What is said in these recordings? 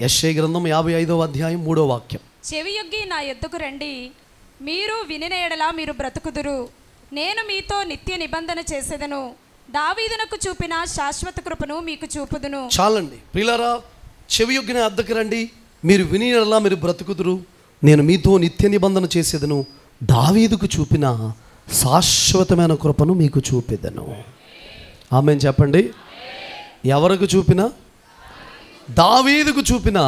యెషయా గ్రంథం 55వ అధ్యాయం 3వ వాక్యం. చెవియొగ్గి నా యొద్దకు రండి, మీరు వినిన యెడల మీరు బ్రతుకుదురు, నేను మీతో నిత్య నిబంధన చేసేదను, దావీదునకు చూపిన శాశ్వత కృపను మీకు చూపుదును. చాలండి ప్రియులారా, చెవియొగ్గి నా యొద్దకు రండి, మీరు విని యెడల మీరు బ్రతుకుదురు, నేను మీతో నిత్య నిబంధన చేసేదను, దావీదుకు చూపిన శాశ్వతమైన కృపను మీకు చూపెదను. ఆమేన్ చెప్పండి. ఎవరికి చూపిన? దావీదుకు చూపిన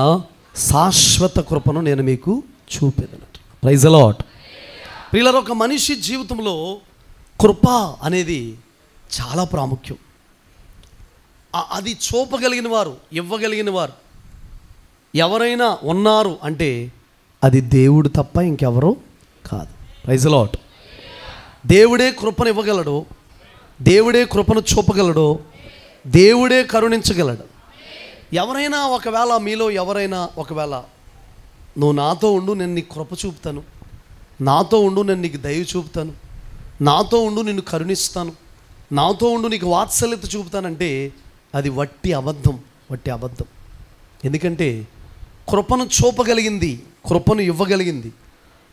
శాశ్వత కృపను నేను మీకు చూపెదను. Praise the lord. ప్రియులారా, ఒక మనిషి జీవితంలో కృప అనేది చాలా ప్రాముఖ్యం. అది చూపగలిగిన వారు, ఇవ్వగలిగిన వారు ఎవరైనా ఉన్నారు అంటే అది దేవుడు తప్ప ఇంకెవరో కాదు. Praise the lord. దేవుడే కృపను ఇవ్వగలడు, దేవుడే కృపను చూపగలడు, దేవుడే కరుణించగలడు. ఎవరైనా ఒకవేళ మీలో ఎవరైనా ఒకవేళ నువ్వు నాతో ఉండు, నేను నీకు కృప చూపుతాను, నాతో ఉండు, నేను నీకు దయ చూపుతాను, నాతో ఉండు, నిన్ను కరుణిస్తాను, నాతో ఉండు, నీకు వాత్సల్యత చూపుతానంటే అది వట్టి అబద్ధం, వట్టి అబద్ధం. ఎందుకంటే కృపను చూపగలిగింది, కృపను ఇవ్వగలిగింది,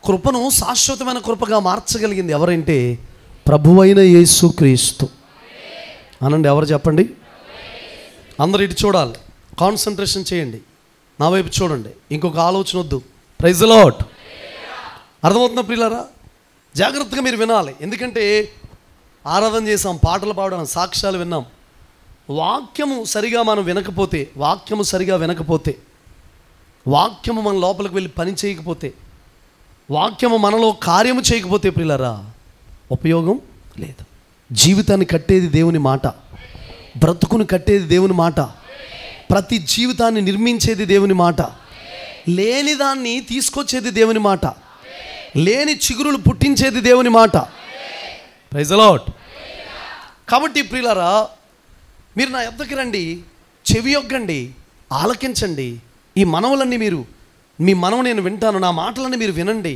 కృపను శాశ్వతమైన కృపగా మార్చగలిగింది ఎవరంటే ప్రభువైన యేసుక్రీస్తు. అనండి, ఎవరు చెప్పండి? అందరు ఇటు చూడాలి, కాన్సన్ట్రేషన్ చేయండి, నా వైపు చూడండి, ఇంకొక ఆలోచన వద్దు. Praise the lord. అర్థమవుతున్న ప్రియులారా, జాగ్రత్తగా మీరు వినాలి. ఎందుకంటే ఆరాధన చేసాం, పాటలు పాడడం, సాక్ష్యాలు విన్నాం. వాక్యము సరిగా మనం వినకపోతే, వాక్యము సరిగా వినకపోతే, వాక్యము మన లోపలికి వెళ్ళి పని చేయకపోతే, వాక్యము మనలో కార్యము చేయకపోతే ప్రియులారా ఉపయోగం లేదు. జీవితాన్ని కట్టేది దేవుని మాట, బ్రతుకును కట్టేది దేవుని మాట, ప్రతి జీవితాన్ని నిర్మించేది దేవుని మాట, లేని దాన్ని తీసుకొచ్చేది దేవుని మాట, లేని చిగురులు పుట్టించేది దేవుని మాట. Praise the lord. కాబట్టి ప్రియులారా, మీరు నా యొద్దకు రండి, చెవి యొగ్గండి, ఆలకించండి. ఈ మనవులన్నీ మీరు, మీ మనవు నేను వింటాను, నా మాటలన్నీ మీరు వినండి,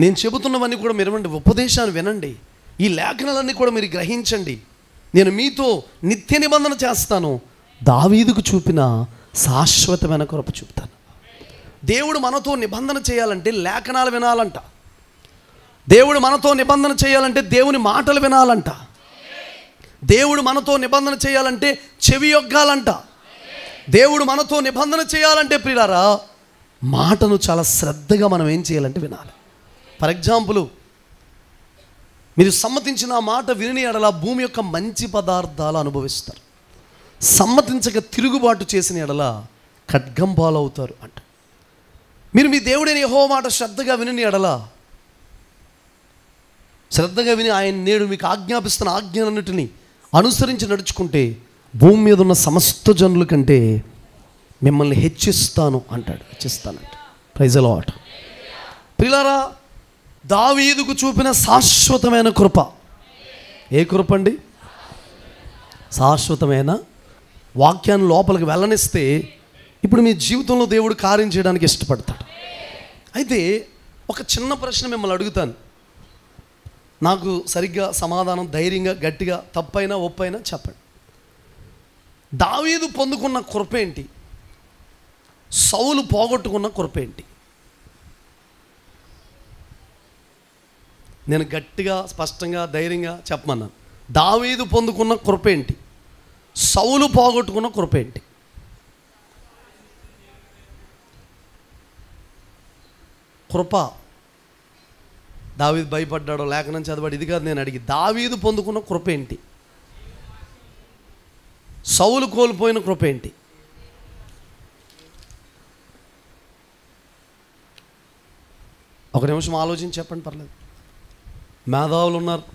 నేను చెబుతున్నవన్నీ కూడా మీరు వినండి, ఉపదేశాన్ని వినండి, ఈ లేఖనాలన్నీ కూడా మీరు గ్రహించండి. నేను మీతో నిత్య నిబంధన చేస్తాను, దావీదుకు చూపిన శాశ్వతమైన కృప చూపుతాను. దేవుడు మనతో నిబంధన చేయాలంటే లేఖనాలు వినాలంట. దేవుడు మనతో నిబంధన చేయాలంటే దేవుని మాటలు వినాలంట. దేవుడు మనతో నిబంధన చేయాలంటే చెవి యొగ్గాలంట. దేవుడు మనతో నిబంధన చేయాలంటే ప్రియులారా మాటను చాలా శ్రద్ధగా మనం ఏం చేయాలంటే వినాలి. ఫర్ ఎగ్జాంపుల్, మీరు సమ్మతించిన మాట విని ఎడల భూమి యొక్క మంచి పదార్థాలు అనుభవిస్తారు, సమ్మతించక తిరుగుబాటు చేసిన ఎడల ఖడ్గం పాలవుతారు అంట. మీరు మీ దేవుడైన యెహోవా మాట శ్రద్ధగా విని ఎడల, శ్రద్ధగా విని ఆయన నేడు మీకు ఆజ్ఞాపిస్తున్న ఆజ్ఞలన్నిటిని అనుసరించి నడుచుకుంటే భూమి మీద ఉన్న సమస్త జనుల కంటే మిమ్మల్ని హెచ్చిస్తాను అంటాడు, హెచ్చిస్తానంట. Praise the lord. ప్రియులారా, దావీదుకు చూపిన శాశ్వతమైన కృప ఏ కృప అండి? శాశ్వతమైన వాక్యాన్ని లోపలికి వెళ్ళనిస్తే ఇప్పుడు మీ జీవితంలో దేవుడు కార్యం చేయడానికి ఇష్టపడతాడు. అయితే ఒక చిన్న ప్రశ్న మిమ్మల్ని అడుగుతాను, నాకు సరిగ్గా సమాధానం ధైర్యంగా గట్టిగా తప్పైనా ఒప్పైనా చెప్పండి. దావీదు పొందుకున్న కృప ఏంటి? సౌలు పోగొట్టుకున్న కృప ఏంటి? నేను గట్టిగా స్పష్టంగా ధైర్యంగా చెప్పమన్నాను. దావీదు పొందుకున్న కృప ఏంటి? సౌలు పోగొట్టుకున్న కృప ఏంటి? కృప. దావీదు భయపడ్డాడో లేఖనం చదవాడు, ఇది కాదు నేను అడిగి. దావీదు పొందుకున్న కృప ఏంటి? సౌలు కోల్పోయిన కృప ఏంటి? ఒక నిమిషం ఆలోచించి చెప్పండి, పర్లేదు. మేధావులు ఉన్నారు,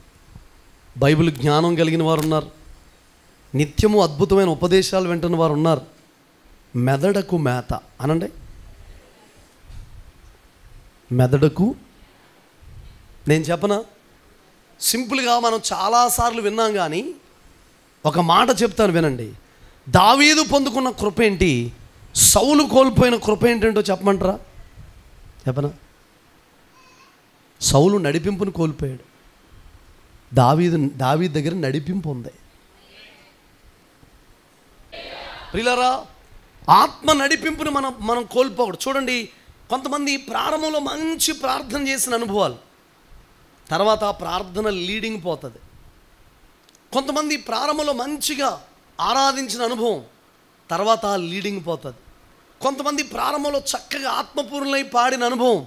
బైబిల్ జ్ఞానం కలిగిన వారు ఉన్నారు, నిత్యము అద్భుతమైన ఉపదేశాలు వింటున్న వారు ఉన్నారు. మెదడుకు మేత అనండి, మెదడుకు. నేను చెప్పనా, సింపుల్గా మనం చాలాసార్లు విన్నాం, కానీ ఒక మాట చెప్తాను వినండి. దావీదు పొందుకున్న కృప ఏంటి? సౌలు కోల్పోయిన కృప ఏంటంటో చెప్పమంటారా? చెప్పనా? సౌలు నడిపింపును కోల్పోయాడు, దావీదు దగ్గర నడిపింపు ఉంది. ప్రియులారా, ఆత్మ నడిపింపుని మనం కోల్పోకూడదు. చూడండి, కొంతమంది ప్రారంభంలో మంచి ప్రార్థన చేసిన అనుభవాలు, తర్వాత ఆ ప్రార్థన లీడింగ్ పోతుంది. కొంతమంది ప్రారంభంలో మంచిగా ఆరాధించిన అనుభవం, తర్వాత లీడింగ్ పోతుంది. కొంతమంది ప్రారంభంలో చక్కగా ఆత్మపూర్ణులై పాడిన అనుభవం,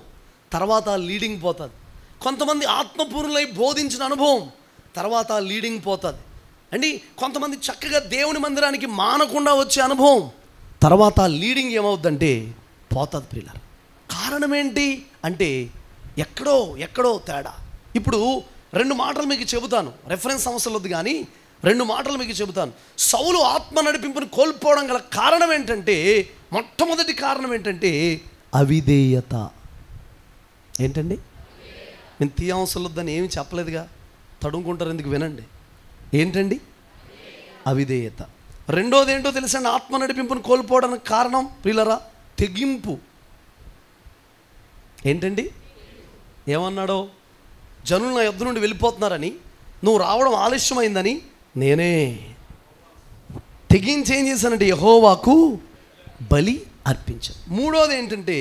తర్వాత లీడింగ్ పోతుంది. కొంతమంది ఆత్మపూర్ణులై బోధించిన అనుభవం, తర్వాత లీడింగ్ పోతుంది అండి. కొంతమంది చక్కగా దేవుని మందిరానికి మానకుండా వచ్చే అనుభవం, తర్వాత లీడింగ్ ఏమవుద్దంటే పోతుంది ప్రియులారా. కారణం ఏంటి అంటే ఎక్కడో తేడా. ఇప్పుడు 2 మాటలు మీకు చెబుతాను, రెఫరెన్స్ అవసరం వద్దు కానీ 2 మాటలు మీకు చెబుతాను. సౌలు ఆత్మ నడిపింపుని కోల్పోవడం గల కారణం ఏంటంటే, మొట్టమొదటి కారణం ఏంటంటే అవిధేయత. ఏంటండి? నేను తీయవసరం వద్దని ఏమి చెప్పలేదుగా, తడుముకుంటారు ఎందుకు, వినండి. ఏంటండి? అవిధేయత. రెండోది ఏంటో తెలుసండి, ఆత్మ నడిపింపుని కోల్పోవడానికి కారణం ప్రియులరా, తెగింపు. ఏంటండి? ఏమన్నాడో, జనులు నా యొద్ద నుండి వెళ్ళిపోతున్నారని, నువ్వు రావడం ఆలస్యమైందని నేనే తెగించి ఏం చేశానంటే యెహోవాకు బలి అర్పించాను. మూడోది ఏంటంటే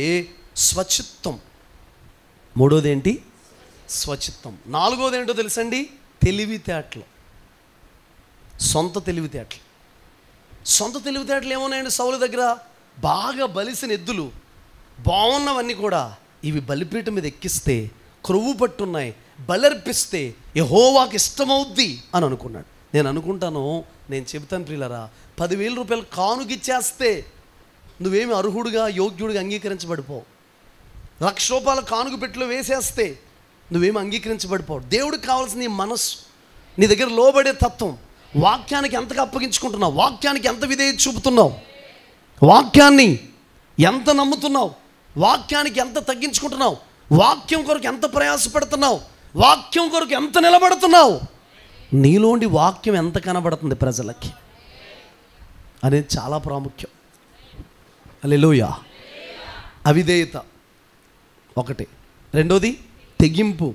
స్వచిత్తం. మూడోది ఏంటి? స్వచిత్తం. నాలుగోది ఏంటో తెలుసండి, తెలివితేటలు. సొంత తెలివితేటలు. సొంత తెలివితేటలు ఏమన్నాయండి సౌలు దగ్గర? బాగా బలిసిన ఎద్దులు బాగున్నవన్నీ కూడా ఇవి బలిపీఠం మీద ఎక్కిస్తే క్రొవ్వు పట్టున్నాయి, బలర్పిస్తే యెహోవాకి ఇష్టమవుద్ది అని అనుకున్నాడు. నేను అనుకుంటాను, నేను చెబుతాను ప్రియులరా, 10,000 రూపాయలు కానుగిచ్చేస్తే నువ్వేమి అర్హుడుగా యోగ్యుడిగా అంగీకరించబడిపోవు. 1,00,000 రూపాయలు కానుక పెట్టిలో వేసేస్తే నువ్వేమి అంగీకరించబడిపోవు. దేవుడికి కావాల్సిన నీ మనస్సు, నీ దగ్గర లోబడే తత్వం, వాక్యానికి ఎంతగా అప్పగించుకుంటున్నావు, వాక్యానికి ఎంత విధేయత చూపుతున్నావు, వాక్యాన్ని ఎంత నమ్ముతున్నావు, వాక్యానికి ఎంత తగ్గించుకుంటున్నావు, వాక్యం కొరకు ఎంత ప్రయాసపడుతున్నావు, వాక్యం కొరకు ఎంత నిలబడుతున్నావు, నీలోండి వాక్యం ఎంత కనబడుతుంది ప్రజలకి అనేది చాలా ప్రాముఖ్యం. హల్లెలూయా. అవిధేయత ఒకటి, రెండోది తెగింపు,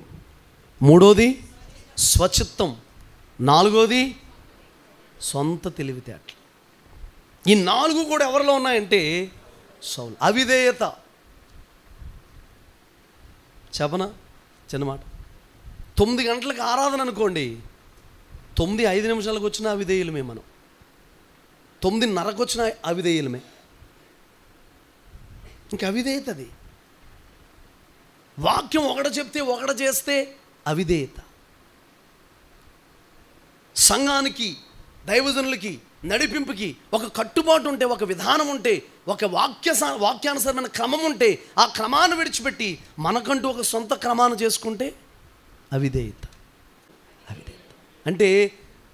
మూడోది స్వచిత్తం, నాలుగోది సొంత తెలివితేటలు. ఈ 4 కూడా ఎవరిలో ఉన్నాయంటే సౌలు. అవిధేయత చెప్పనా చిన్న మాట. 9 గంటలకు ఆరాధన అనుకోండి, 9:05 వచ్చిన అవిధేయులమే మనం, 9:30 వచ్చిన అవిధేయులమే. ఇంకా అవిధేయత అది. వాక్యం ఒకటి చెప్తే ఒకటి చేస్తే అవిధేయత. సంఘానికి, దైవజనులకి, నడిపింపుకి ఒక కట్టుబాటు ఉంటే, ఒక విధానం ఉంటే, ఒక వాక్యానుసరమైన క్రమం ఉంటే, ఆ క్రమాన్ని విడిచిపెట్టి మనకంటూ ఒక సొంత క్రమాన్ని చేసుకుంటే అవిధేయత. అవిధేయత అంటే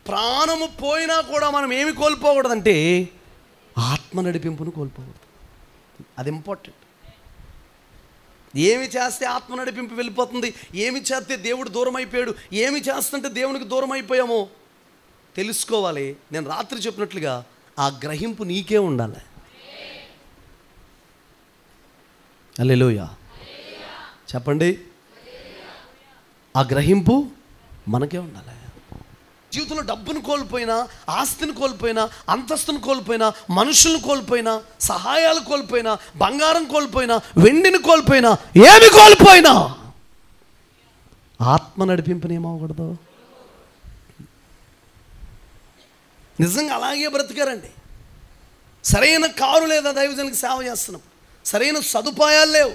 ప్రాణము పోయినా కూడా మనం ఏమి కోల్పోకూడదంటే ఆత్మ నడిపింపును కోల్పోకూడదు. అది ఇంపార్టెంట్. ఏమి చేస్తే ఆత్మ నడిపింపు వెళ్ళిపోతుంది, ఏమి చేస్తే దేవుడు దూరం అయిపోయాడు, ఏమి చేస్తుంటే దేవునికి దూరం అయిపోయామో తెలుసుకోవాలి. నేను రాత్రి చెప్పినట్లుగా ఆ గ్రహింపు నీకే ఉండాలి. హల్లెలూయా చెప్పండి. ఆ గ్రహింపు మనకే ఉండాలి. జీవితంలో డబ్బును కోల్పోయినా, ఆస్తిని కోల్పోయినా, అంతస్తును కోల్పోయినా, మనుషులను కోల్పోయినా, సహాయాలు కోల్పోయినా, బంగారం కోల్పోయినా, వెండిని కోల్పోయినా, ఏమి కోల్పోయినా ఆత్మ నడిపింపుని ఏమవకూడదు. నిజంగా అలాగే బ్రతికారండి. సరైన కారు లేదా దైవజనులకు సేవ చేస్తున్నాం, సరైన సదుపాయాలు లేవు,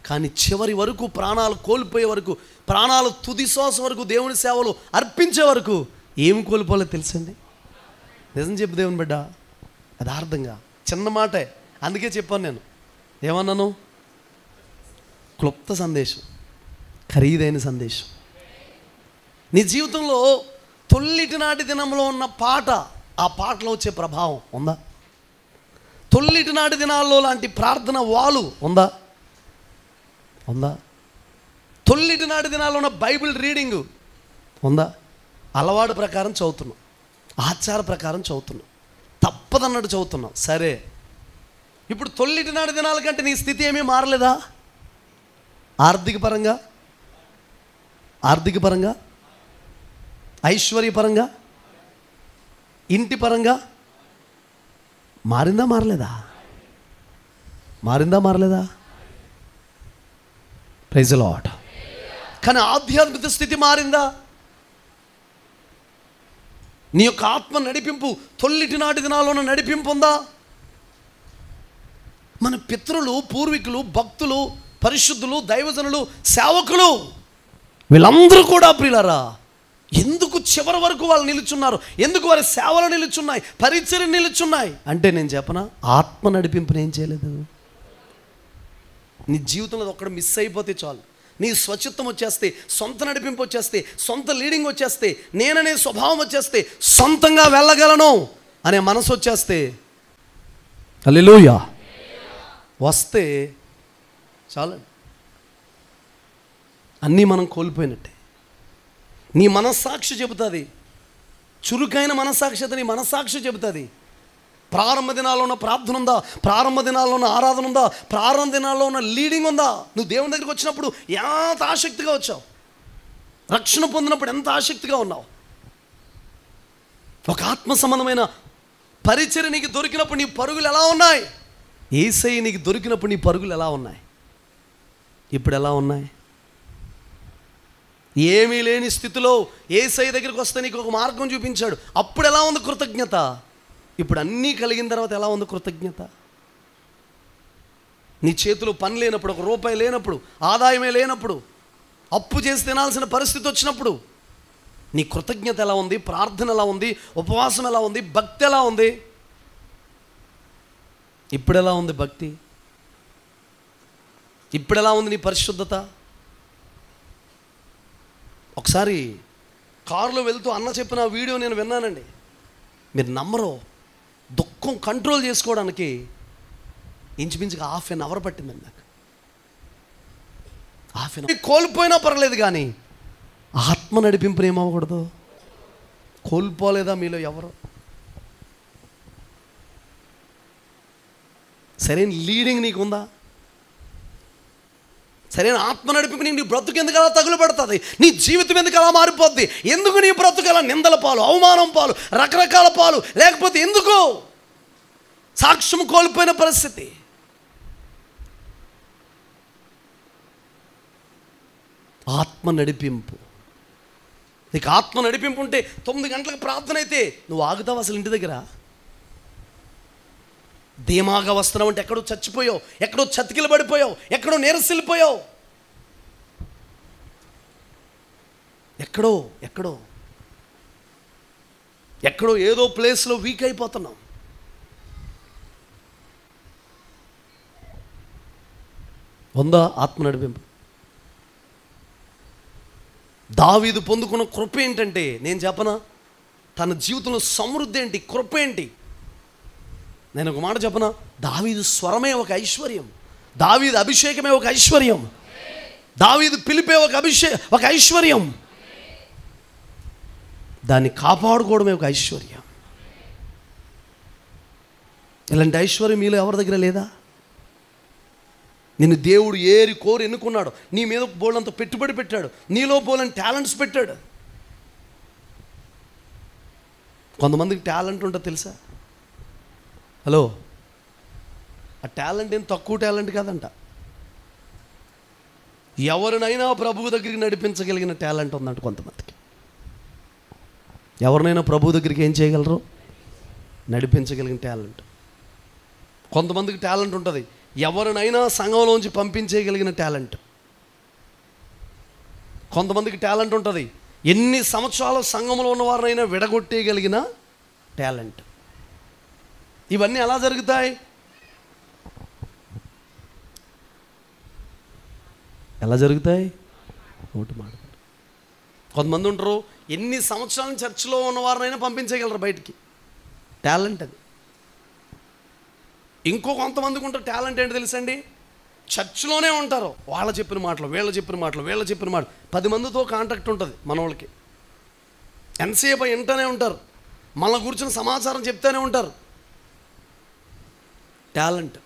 కానీ చివరి వరకు ప్రాణాలు కోల్పోయే వరకు, ప్రాణాలు తుది శ్వాస వరకు దేవుని సేవలు అర్పించే వరకు ఏమి కోల్పోలేదు తెలుసండి. నిజం చెప్పు దేవుని బిడ్డ, యథార్థంగా. చిన్న మాటే, అందుకే చెప్పాను నేను. ఏమన్నాను? క్లుప్త సందేశం, ఖరీదైన సందేశం. నీ జీవితంలో తొల్లిటి నాటి దినంలో ఉన్న పాట, ఆ పాటలో వచ్చే ప్రభావం ఉందా? తొల్లిటి నాటి దినాల్లో లాంటి ప్రార్థన వాలు ఉందా? ఉందా? తొల్లిటి నాటి దినాల్లో ఉన్న బైబిల్ రీడింగు ఉందా? అలవాటు ప్రకారం చదువుతున్నాం, ఆచార ప్రకారం చదువుతున్నాం, తప్పదన్నట్టు చదువుతున్నాం. సరే, ఇప్పుడు తొల్లిటి నాటి దినాల కంటే నీ స్థితి ఏమీ మారలేదా? ఆర్థిక పరంగా, ఐశ్వర్యపరంగా, ఇంటి పరంగా మారిందా? మారలేదా? మారిందా మారలేదా? Praise the lord. కానీ ఆధ్యాత్మిక స్థితి మారిందా? నీ యొక్క ఆత్మ నడిపింపు తొల్లిటి నాటి దినాల్లోన నడిపింపు ఉందా? మన పితరులు, పూర్వీకులు, భక్తులు, పరిశుద్ధులు, దైవజనులు, సేవకులు వీళ్ళందరూ కూడా ప్రియులారా ఎందుకు చివరి వరకు వాళ్ళు నిలుచున్నారు? ఎందుకు వారి సేవలు నిలుచున్నాయి, పరిచర్య నిలుచున్నాయి అంటే నేను చెప్పనా, ఆత్మ నడిపింపుని ఏం చేయలేదు. నీ జీవితంలో ఒక్కడ మిస్ అయిపోతే చాలు, నీ స్వచ్ఛత్వం వచ్చేస్తే, సొంత నడిపింపు వచ్చేస్తే, సొంత లీడింగ్ వచ్చేస్తే, నేననే స్వభావం వచ్చేస్తే, సొంతంగా వెళ్ళగలను అనే మనసు వచ్చేస్తే, హల్లెలూయా, వస్తే చాలండి, అన్నీ మనం కోల్పోయినట్టే. నీ మనస్సాక్షి చెబుతుంది, చురుకైన మనస్సాక్షిత నీ మనస్సాక్షి చెబుతుంది. ప్రారంభ దినాల్లో ఉన్న ప్రార్థన ఉందా? ప్రారంభ దినాల్లో ఉన్న ఆరాధన ఉందా? ప్రారంభ దినాల్లో ఉన్న లీడింగ్ ఉందా? నువ్వు దేవుని దగ్గరికి వచ్చినప్పుడు ఎంత ఆసక్తిగా వచ్చావు, రక్షణ పొందినప్పుడు ఎంత ఆసక్తిగా ఉన్నావు, ఒక ఆత్మ సంబంధమైన పరిచర్య నీకు దొరికినప్పుడు నీ పరుగులు ఎలా ఉన్నాయి? యేసయ్య నీకు దొరికినప్పుడు నీ పరుగులు ఎలా ఉన్నాయి? ఇప్పుడు ఎలా ఉన్నాయి? ఏమీ లేని స్థితిలో యేసయ్య దగ్గరికి వస్తే నీకు ఒక మార్గం చూపించాడు, అప్పుడు ఎలా ఉంది కృతజ్ఞత? ఇప్పుడు అన్నీ కలిగిన తర్వాత ఎలా ఉంది కృతజ్ఞత? నీ చేతిలో పని లేనప్పుడు, ఒక రూపాయి లేనప్పుడు, ఆదాయమే లేనప్పుడు, అప్పు చేసి తినాల్సిన పరిస్థితి వచ్చినప్పుడు నీ కృతజ్ఞత ఎలా ఉంది? ప్రార్థన ఎలా ఉంది? ఉపవాసం ఎలా ఉంది? భక్తి ఎలా ఉంది? ఇప్పుడు ఎలా ఉంది భక్తి? ఇప్పుడు ఎలా ఉంది నీ పరిశుద్ధత? ఒకసారి కారులో వెళ్తూ అన్న చెప్పిన వీడియో నేను విన్నానండి, మీరు నమ్మరు, దుఃఖం కంట్రోల్ చేసుకోవడానికి ఇంచుమించుగా ½ అవర్ పట్టిందండి నాకు. ½ కోల్పోయినా పర్లేదు కానీ ఆత్మ నడిపింపుని ఏమవ్వకూడదు. కోల్పోలేదా మీలో ఎవరు? సరైన లీడింగ్ నీకుందా? సరైన ఆత్మ నడిపి నీ బ్రతుకు ఎందుకు అలా తగులు పడుతుంది? నీ జీవితం ఎందుకు అలా మారిపోద్ది? ఎందుకు నీ బ్రతుకు అలా నిందల పాలు, అవమానం పాలు, రకరకాల పాలు? లేకపోతే ఎందుకు సాక్ష్యం కోల్పోయిన పరిస్థితి? ఆత్మ నడిపింపు. నీకు ఆత్మ నడిపింపు ఉంటే 9 గంటలకు ప్రార్థన అయితే నువ్వు ఆగుతావు అసలు ఇంటి దగ్గర? ధీమాగా వస్తున్నావు అంటే ఎక్కడో చచ్చిపోయావు, ఎక్కడో చతికిల పడిపోయావు, ఎక్కడో నీరసిల్లిపోయావు, ఎక్కడో ఎక్కడో ఎక్కడో ఏదో ప్లేస్లో వీక్ అయిపోతున్నావు. ఉందా ఆత్మ నడిపింపు? దావీదు పొందుకున్న కృప ఏంటంటే నేను చెప్పనా, తన జీవితంలో సమృద్ధి ఏంటి, కృప ఏంటి? నేను ఒక మాట చెప్పనా, దావీదు స్వరమే ఒక ఐశ్వర్యం, దావీదు అభిషేకమే ఒక ఐశ్వర్యం, దావీదు పిలిపే ఒక ఐశ్వర్యం, దాన్ని కాపాడుకోవడమే ఒక ఐశ్వర్యం. ఇలాంటి ఐశ్వర్యం మీలో ఎవరి దగ్గర లేదా? నిన్ను దేవుడు ఏరి కోరి ఎన్నుకున్నాడు, నీ మీద బోలంత పెట్టుబడి పెట్టాడు, నీలో బోలని టాలెంట్స్ పెట్టాడు. కొంతమందికి టాలెంట్ ఉంటుంది తెలుసా? హలో, ఆ టాలెంట్ ఏం తక్కువ టాలెంట్ కాదంట. ఎవరినైనా ప్రభువు దగ్గరికి నడిపించగలిగిన టాలెంట్ ఉందంట కొంతమందికి. ఎవరినైనా ప్రభు దగ్గరికి ఏం చేయగలరు? నడిపించగలిగిన టాలెంట్. కొంతమందికి టాలెంట్ ఉంటుంది, ఎవరినైనా సంఘంలోంచి పంపించేయగలిగిన టాలెంట్. కొంతమందికి టాలెంట్ ఉంటుంది, ఎన్ని సంవత్సరాల సంఘంలో ఉన్నవారినైనా విడగొట్టేయగలిగిన టాలెంట్. ఇవన్నీ ఎలా జరుగుతాయి? ఎలా జరుగుతాయి? ఒకటి మాట. కొంతమంది ఉంటారు, ఎన్ని సంవత్సరాల చర్చిలో ఉన్నవారినైనా పంపించగలరు బయటికి, టాలెంట్ అది. ఇంకో కొంతమందికి ఉంటారు టాలెంట్ ఏంటి తెలుసండి, చర్చిలోనే ఉంటారు, వాళ్ళ చెప్పిన మాటలు, వీళ్ళ చెప్పిన మాటలు, 10 మందితో కాంటాక్ట్ ఉంటుంది మన వాళ్ళకి. ఎంతసేపు వింటూనే ఉంటారు, మన గురించిన సమాచారం చెప్తూనే ఉంటారు. టాలెంట్.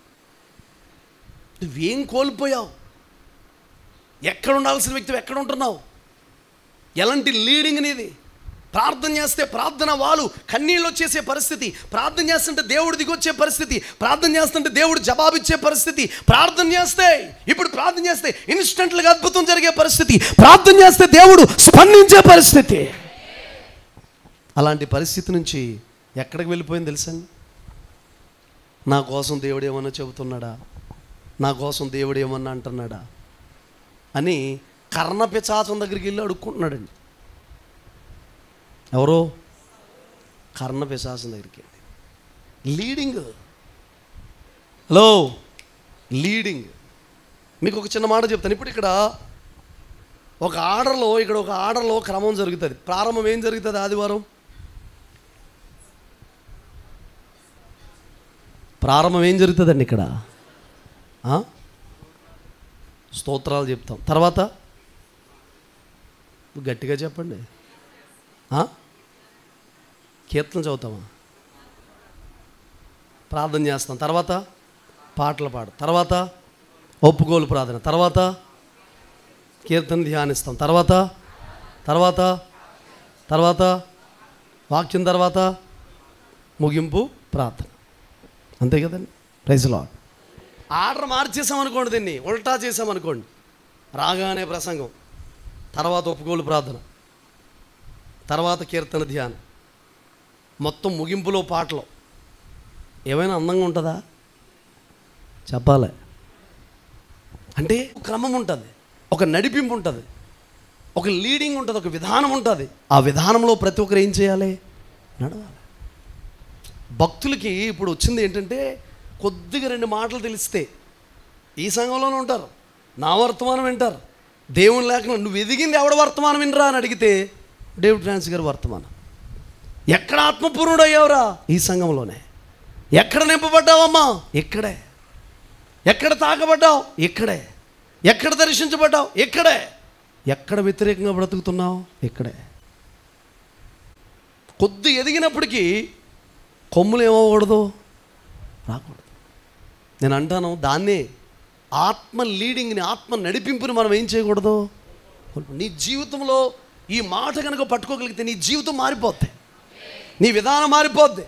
నువ్వేం కోల్పోయావు? ఎక్కడ ఉండాల్సిన వ్యక్తి ఎక్కడ ఉంటున్నావు? ఎలాంటి లీడింగ్ నీది? ప్రార్థన చేస్తే ప్రార్థన వాళ్ళు కన్నీళ్ళు వచ్చేసే పరిస్థితి, ప్రార్థన చేస్తుంటే దేవుడు దిగొచ్చే పరిస్థితి, ప్రార్థన చేస్తుంటే దేవుడు జవాబిచ్చే పరిస్థితి, ప్రార్థన చేస్తే ఇప్పుడు ప్రార్థన చేస్తే ఇన్స్టెంట్గా అద్భుతం జరిగే పరిస్థితి, ప్రార్థన చేస్తే దేవుడు స్పందించే పరిస్థితి. అలాంటి పరిస్థితి నుంచి ఎక్కడికి వెళ్ళిపోయింది తెలుసండి? నా కోసం దేవుడు ఏమన్నా చెబుతున్నాడా, నా కోసం దేవుడు ఏమన్నా అంటున్నాడా అని కర్ణపిశాచం దగ్గరికి వెళ్ళి అడుక్కుంటున్నాడండి. ఎవరో కర్ణపిశాచం దగ్గరికి వెళ్ళి లీడింగ్. Hello, leading. మీకు ఒక చిన్న మాట చెప్తాను. ఇప్పుడు ఇక్కడ ఒక ఆర్డర్లో క్రమం జరుగుతుంది. ప్రారంభం ఏం జరుగుతుంది? ఆదివారం ప్రారంభం ఏం జరుగుతుందండి? ఇక్కడ స్తోత్రాలు చెప్తాం. తర్వాత గట్టిగా చెప్పండి. కీర్తన చదువుతామా? ప్రార్థన చేస్తాం. తర్వాత పాటలు పాడు. తర్వాత ఒప్పుకోలు ప్రార్థన. తర్వాత కీర్తన ధ్యానిస్తాం. తర్వాత తర్వాత తర్వాత వాక్యం. తర్వాత ముగింపు ప్రార్థన. అంతే కదండి. Praise lord. ఆర్డర్ మార్చేసామనుకోండి, దీన్ని ఉల్టా చేసామనుకోండి, రాగానే ప్రసంగం, తర్వాత ఒప్పుకోలు ప్రార్థన, తర్వాత కీర్తన ధ్యానం, మొత్తం ముగింపులో పాటలు. ఏమైనా అందంగా ఉంటుందా? చెప్పాలి. అంటే క్రమం ఉంటుంది, ఒక నడిపింపు ఉంటుంది, ఒక లీడింగ్ ఉంటుంది, ఒక విధానం ఉంటుంది. ఆ విధానంలో ప్రతి ఒక్కరు ఏం చేయాలి? నడవాలి. భక్తులకి ఇప్పుడు వచ్చింది ఏంటంటే, కొద్దిగా 2 మాటలు తెలిస్తే ఈ సంఘంలోనే ఉంటారు, నా వర్తమానం వింటారు. దేవుని లేకుండా నువ్వు ఎదిగింది ఎవడ వర్తమానం వినరా అని అడిగితే డేవిడ్ ఫ్రాన్సిస్ గారి వర్తమానం. ఎక్కడ ఆత్మపూర్ణుడు అయ్యావురా? ఈ సంఘంలోనే. ఎక్కడ నింపబడ్డావమ్మా? ఇక్కడే. ఎక్కడ తాకబడ్డావు? ఇక్కడే. ఎక్కడ దర్శించబడ్డావు? ఇక్కడే. ఎక్కడ వ్యతిరేకంగా బ్రతుకుతున్నావు? ఇక్కడే. కొద్ది ఎదిగినప్పటికీ కొమ్ములు ఏమవ్వకూడదు, రాకూడదు. నేను అంటాను, దాన్నే ఆత్మ లీడింగ్ని, ఆత్మ నడిపింపుని మనం ఏం చేయకూడదు. నీ జీవితంలో ఈ మాట కనుక పట్టుకోగలిగితే నీ జీవితం మారిపోద్ది, నీ విధానం మారిపోద్ది.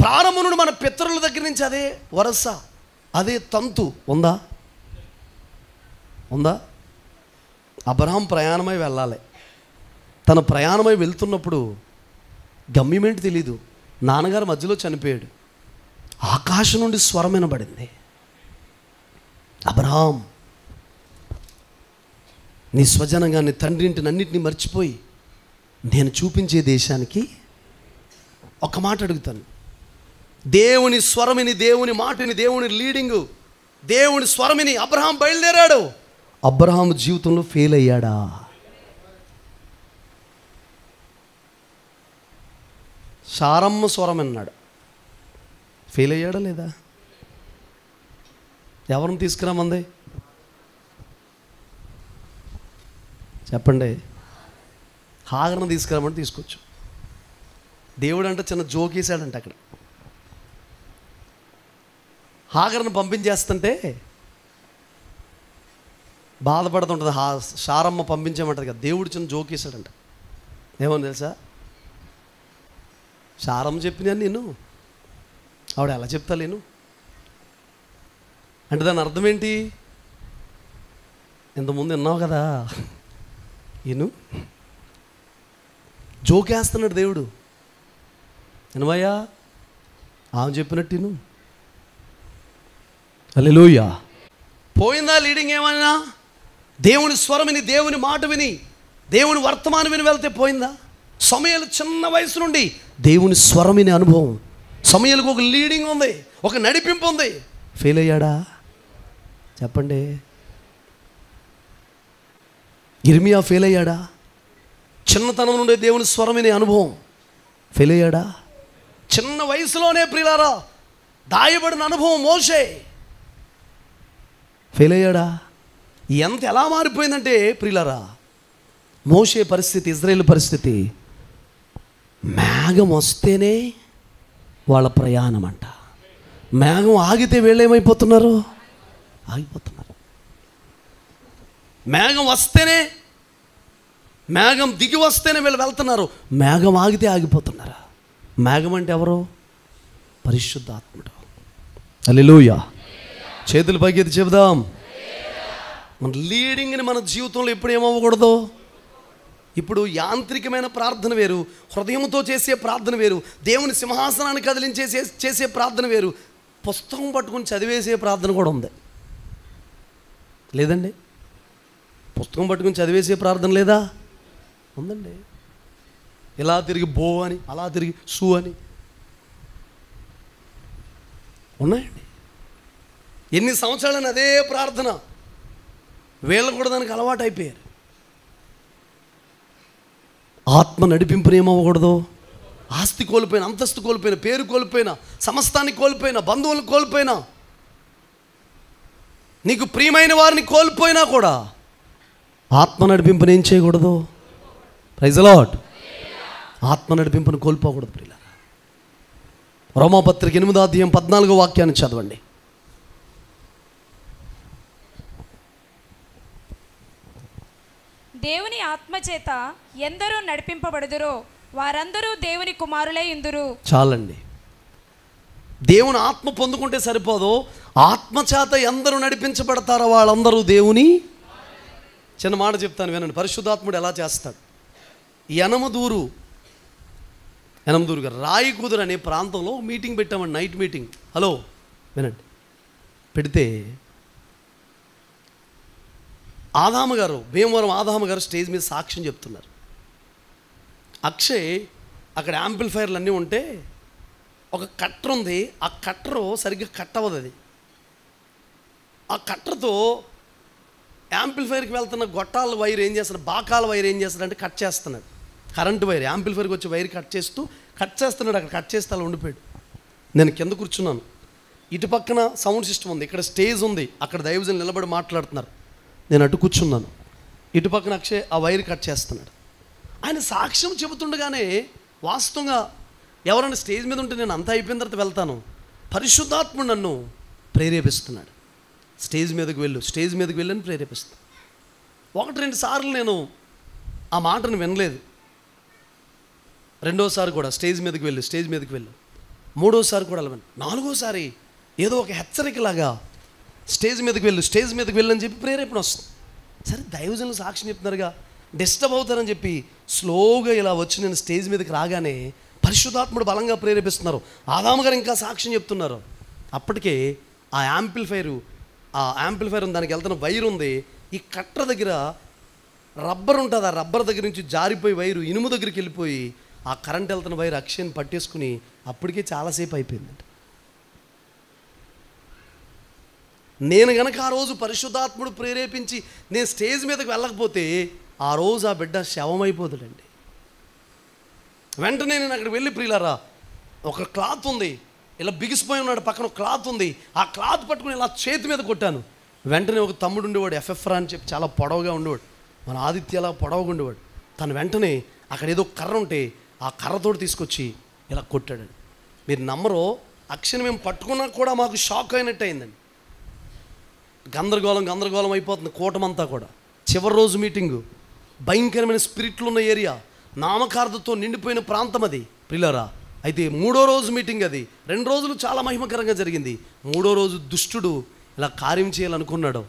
ప్రారంభం నుండి మన పితరుల దగ్గర నుంచి అదే వరస, అదే తంతు ఉందా? అబ్రహాం ప్రయాణమై వెళ్ళాలి. తన ప్రయాణమై వెళ్తున్నప్పుడు గమ్యమేంటి తెలీదు. నాన్నగారు మధ్యలో చనిపోయాడు. ఆకాశం నుండి స్వరం వినబడింది, అబ్రహాం, నీ స్వజనంగా నీ తండ్రి ఇంటిని అన్నింటినీ మర్చిపోయి నేను చూపించే దేశానికి. ఒక మాట అడుగుతాను, దేవుని స్వరమిని, దేవుని మాటని, దేవుని లీడింగు, దేవుని స్వరమిని అబ్రహాం బయలుదేరాడు. అబ్రహాం జీవితంలో ఫెయిల్ అయ్యాడా? సారమ్మ స్వరం అన్నాడు, ఫెయిల్ అయ్యాడా లేదా? ఎవరిని తీసుకురామంది చెప్పండి? హాగర్ని తీసుకురామంటే తీసుకోవచ్చు. దేవుడు అంటే చిన్న జోకేశాడంట అక్కడ. హాగర్ని పంపించేస్తుంటే బాధపడుతుంటుంది. సారమ్మ పంపించామంటది కదా, దేవుడు చిన్న జోకేశాడంట. ఏమని తెలుసా? సారమ్మ చెప్పినాను నేను, ఆవిడ ఎలా చెప్తా లేను అంటే దాని అర్థం ఏంటి? ఇంతకుముందు విన్నావు కదా, ఈను జోకేస్తున్నాడు దేవుడు. వినవయ్యా, ఆమె చెప్పినట్టు విను. హల్లెలూయా. పోయిందా లీడింగ్? ఏమైనా దేవుని స్వరం విని, దేవుని మాట విని, దేవుని వర్తమానం విని వెళ్తే పోయిందా? సమయాలు చిన్న వయసు నుండి దేవుని స్వరం వినే అనుభవం, సమయాలకు ఒక లీడింగ్ ఉంది, ఒక నడిపింపు ఉంది. ఫెయిల్ అయ్యాడా చెప్పండి? ఇర్మియా ఫెయిల్ అయ్యాడా? చిన్నతనం నుండే దేవుని స్వరం వినే అనుభవం, ఫెయిల్ అయ్యాడా? చిన్న వయసులోనే ప్రియులారా దాయబడిన అనుభవం మోషే, ఫెయిల్ అయ్యాడా? ఎంత ఎలా మారిపోయిందంటే ప్రియులారా, మోషే పరిస్థితి, ఇజ్రాయేల్ పరిస్థితి, మేఘం వస్తేనే వాళ్ళ ప్రయాణం అంట. మేఘం ఆగితే వీళ్ళేమైపోతున్నారు? ఆగిపోతున్నారు. మేఘం వస్తేనే మేఘం దిగి వస్తేనే వీళ్ళు వెళ్తున్నారు, మేఘం ఆగితే ఆగిపోతున్నారా? మేఘం అంటే ఎవరు? పరిశుద్ధాత్ముడు. హల్లెలూయా. చేతులు పైకి చెబుదాం. మన లీడింగ్ని మన జీవితంలో ఎప్పుడు ఏమవ్వకూడదు. ఇప్పుడు యాంత్రికమైన ప్రార్థన వేరు, హృదయంతో చేసే ప్రార్థన వేరు, దేవుని సింహాసనాన్ని చేసే ప్రార్థన వేరు, పుస్తకం పట్టుకుని చదివేసే ప్రార్థన కూడా ఉంది లేదండి? పుస్తకం పట్టుకుని చదివేసే ప్రార్థన లేదా? ఉందండి. ఇలా తిరిగి బో అని, అలా తిరిగి సు అని ఉన్నాయండి. ఎన్ని సంవత్సరాలని అదే ప్రార్థన. వీళ్ళు కూడా దానికి అలవాటు అయిపోయారు. ఆత్మ నడిపింపుని ఏమవ్వకూడదు. ఆస్తి కోల్పోయిన, అంతస్తు కోల్పోయిన, పేరు కోల్పోయిన, సమస్తాన్ని కోల్పోయిన, బంధువులు కోల్పోయినా, నీకు ప్రియమైన వారిని కోల్పోయినా కూడా ఆత్మ నడిపింపుని ఏం చేయకూడదు. Praise the lord. ఆత్మ నడిపింపుని కోల్పోకూడదు ప్రియులారా. రోమాపత్రిక 8వ అధ్యాయం 14వ వాక్యాన్ని చదవండి. దేవుని ఆత్మచేత ఎందరూ నడిపింపబడుదురో వారందరూ దేవుని కుమారులై ఇందురు. చాలండి. దేవుని ఆత్మ పొందుకుంటే సరిపోదు, ఆత్మచేత ఎందరూ నడిపించబడతారో వాళ్ళందరూ దేవుని. చిన్న మాట చెప్తాను వినండి. పరిశుద్ధాత్ముడు ఎలా చేస్తాడు? యనమదూరు గారు రాయికుదురు అనే ప్రాంతంలో మీటింగ్ పెట్టామండి, నైట్ మీటింగ్. హలో వినండి. పెడితే ఆదాము గారు, భీమవరం ఆదాము గారు స్టేజ్ మీద సాక్ష్యం చెప్తున్నారు. అక్షయ్ అక్కడ యాంప్లిఫైర్లు అన్నీ ఉంటే ఒక కట్టర్ ఉంది, ఆ కట్టరు సరిగ్గా కట్ అవ్వదు. అది ఆ కట్టర్తో యాంప్లిఫైర్కి వెళ్తున్న గొట్టాల వైర్ ఏం చేస్తాడు, బాకాల వైర్ ఏం చేస్తాడంటే కట్ చేస్తున్నాడు. కరెంటు వైర్, యాంప్లిఫైర్కి వచ్చే వైర్ కట్ చేస్తున్నాడు. అక్కడ కట్ చేస్తే అలా ఉండిపోయాడు. నేను కింద కూర్చున్నాను. ఇటు పక్కన సౌండ్ సిస్టమ్ ఉంది, ఇక్కడ స్టేజ్ ఉంది, అక్కడ దైవజనులు నిలబడి మాట్లాడుతున్నారు. నేను అటు కూర్చున్నాను. ఇటు పక్కన అక్షయ్ ఆ వైర్ కట్ చేస్తున్నాడు. ఆయన సాక్ష్యం చెబుతుండగానే వాస్తవంగా ఎవరైనా స్టేజ్ మీద ఉంటే నేను అంతా అయిపోయిన తర్వాత వెళ్తాను, పరిశుద్ధాత్ముడు నన్ను ప్రేరేపిస్తున్నాడు. స్టేజ్ మీదకి వెళ్ళని ప్రేరేపిస్తాను. 1-2 సార్లు నేను ఆ మాటను వినలేదు. రెండోసారి కూడా స్టేజ్ మీదకి వెళ్ళు. మూడోసారి కూడా అలా 4వసారి ఏదో ఒక హెచ్చరికలాగా స్టేజ్ మీదకి వెళ్ళు అని చెప్పి ప్రేరేపణ వస్తుంది. సరే దైవజనులు సాక్ష్యం చెప్తున్నారుగా, డిస్టర్బ్ అవుతారని చెప్పి స్లోగా ఇలా వచ్చి నేను స్టేజ్ మీదకి రాగానే పరిశుద్ధాత్ముడు బలంగా ప్రేరేపిస్తున్నారు. ఆదాము గారు ఇంకా సాక్ష్యం చెప్తున్నారు. అప్పటికే ఆ యాంప్లిఫైర్ దానికి వెళ్తున్న వైర్ ఉంది. ఈ కట్టర్ దగ్గర రబ్బర్ ఉంటుంది, ఆ రబ్బర్ దగ్గర నుంచి జారిపోయి వైరు ఇనుము దగ్గరికి వెళ్ళిపోయి ఆ కరెంట్ వెళ్తున్న వైర్ అక్షయని పట్టేసుకుని అప్పటికే చాలాసేపు అయిపోయిందంట. నేను గనక ఆ రోజు పరిశుద్ధాత్ముడు ప్రేరేపించి నేను స్టేజ్ మీదకి వెళ్ళకపోతే ఆ రోజు ఆ బిడ్డ శవమైపోతాడండి. వెంటనే నేను అక్కడికి వెళ్ళి, ప్రియులారా ఒక క్లాత్ ఉంది, ఇలా బిగిసిపోయి ఉన్నాడు, పక్కన క్లాత్ ఉంది, ఆ క్లాత్ పట్టుకుని ఇలా చేతి మీద కొట్టాను. వెంటనే ఒక తమ్ముడు ఉండేవాడు, ఎఫ్ఎఫ్రా అని చెప్పి చాలా పొడవుగా ఉండేవాడు, మన ఆదిత్యలా పొడవుగా ఉండేవాడు. తను వెంటనే అక్కడ ఏదో కర్ర ఉంటే ఆ కర్రతోటి తీసుకొచ్చి ఇలా కొట్టాడండి. మీరు నమ్మరో, అక్షని మేము పట్టుకున్నా కూడా మాకు షాక్ అయినట్టు అయిందండి. గందరగోళం అయిపోతుంది కూటమంతా కూడా. చివరి రోజు మీటింగు, భయంకరమైన స్పిరిట్లు ఉన్న ఏరియా, నామకార్థతో నిండిపోయిన ప్రాంతం అది ప్రియులారా. అయితే 3వ రోజు మీటింగ్ అది. 2 రోజులు చాలా మహిమకరంగా జరిగింది. 3వ రోజు దుష్టుడు ఇలా కార్యం చేయాలనుకున్నాడు.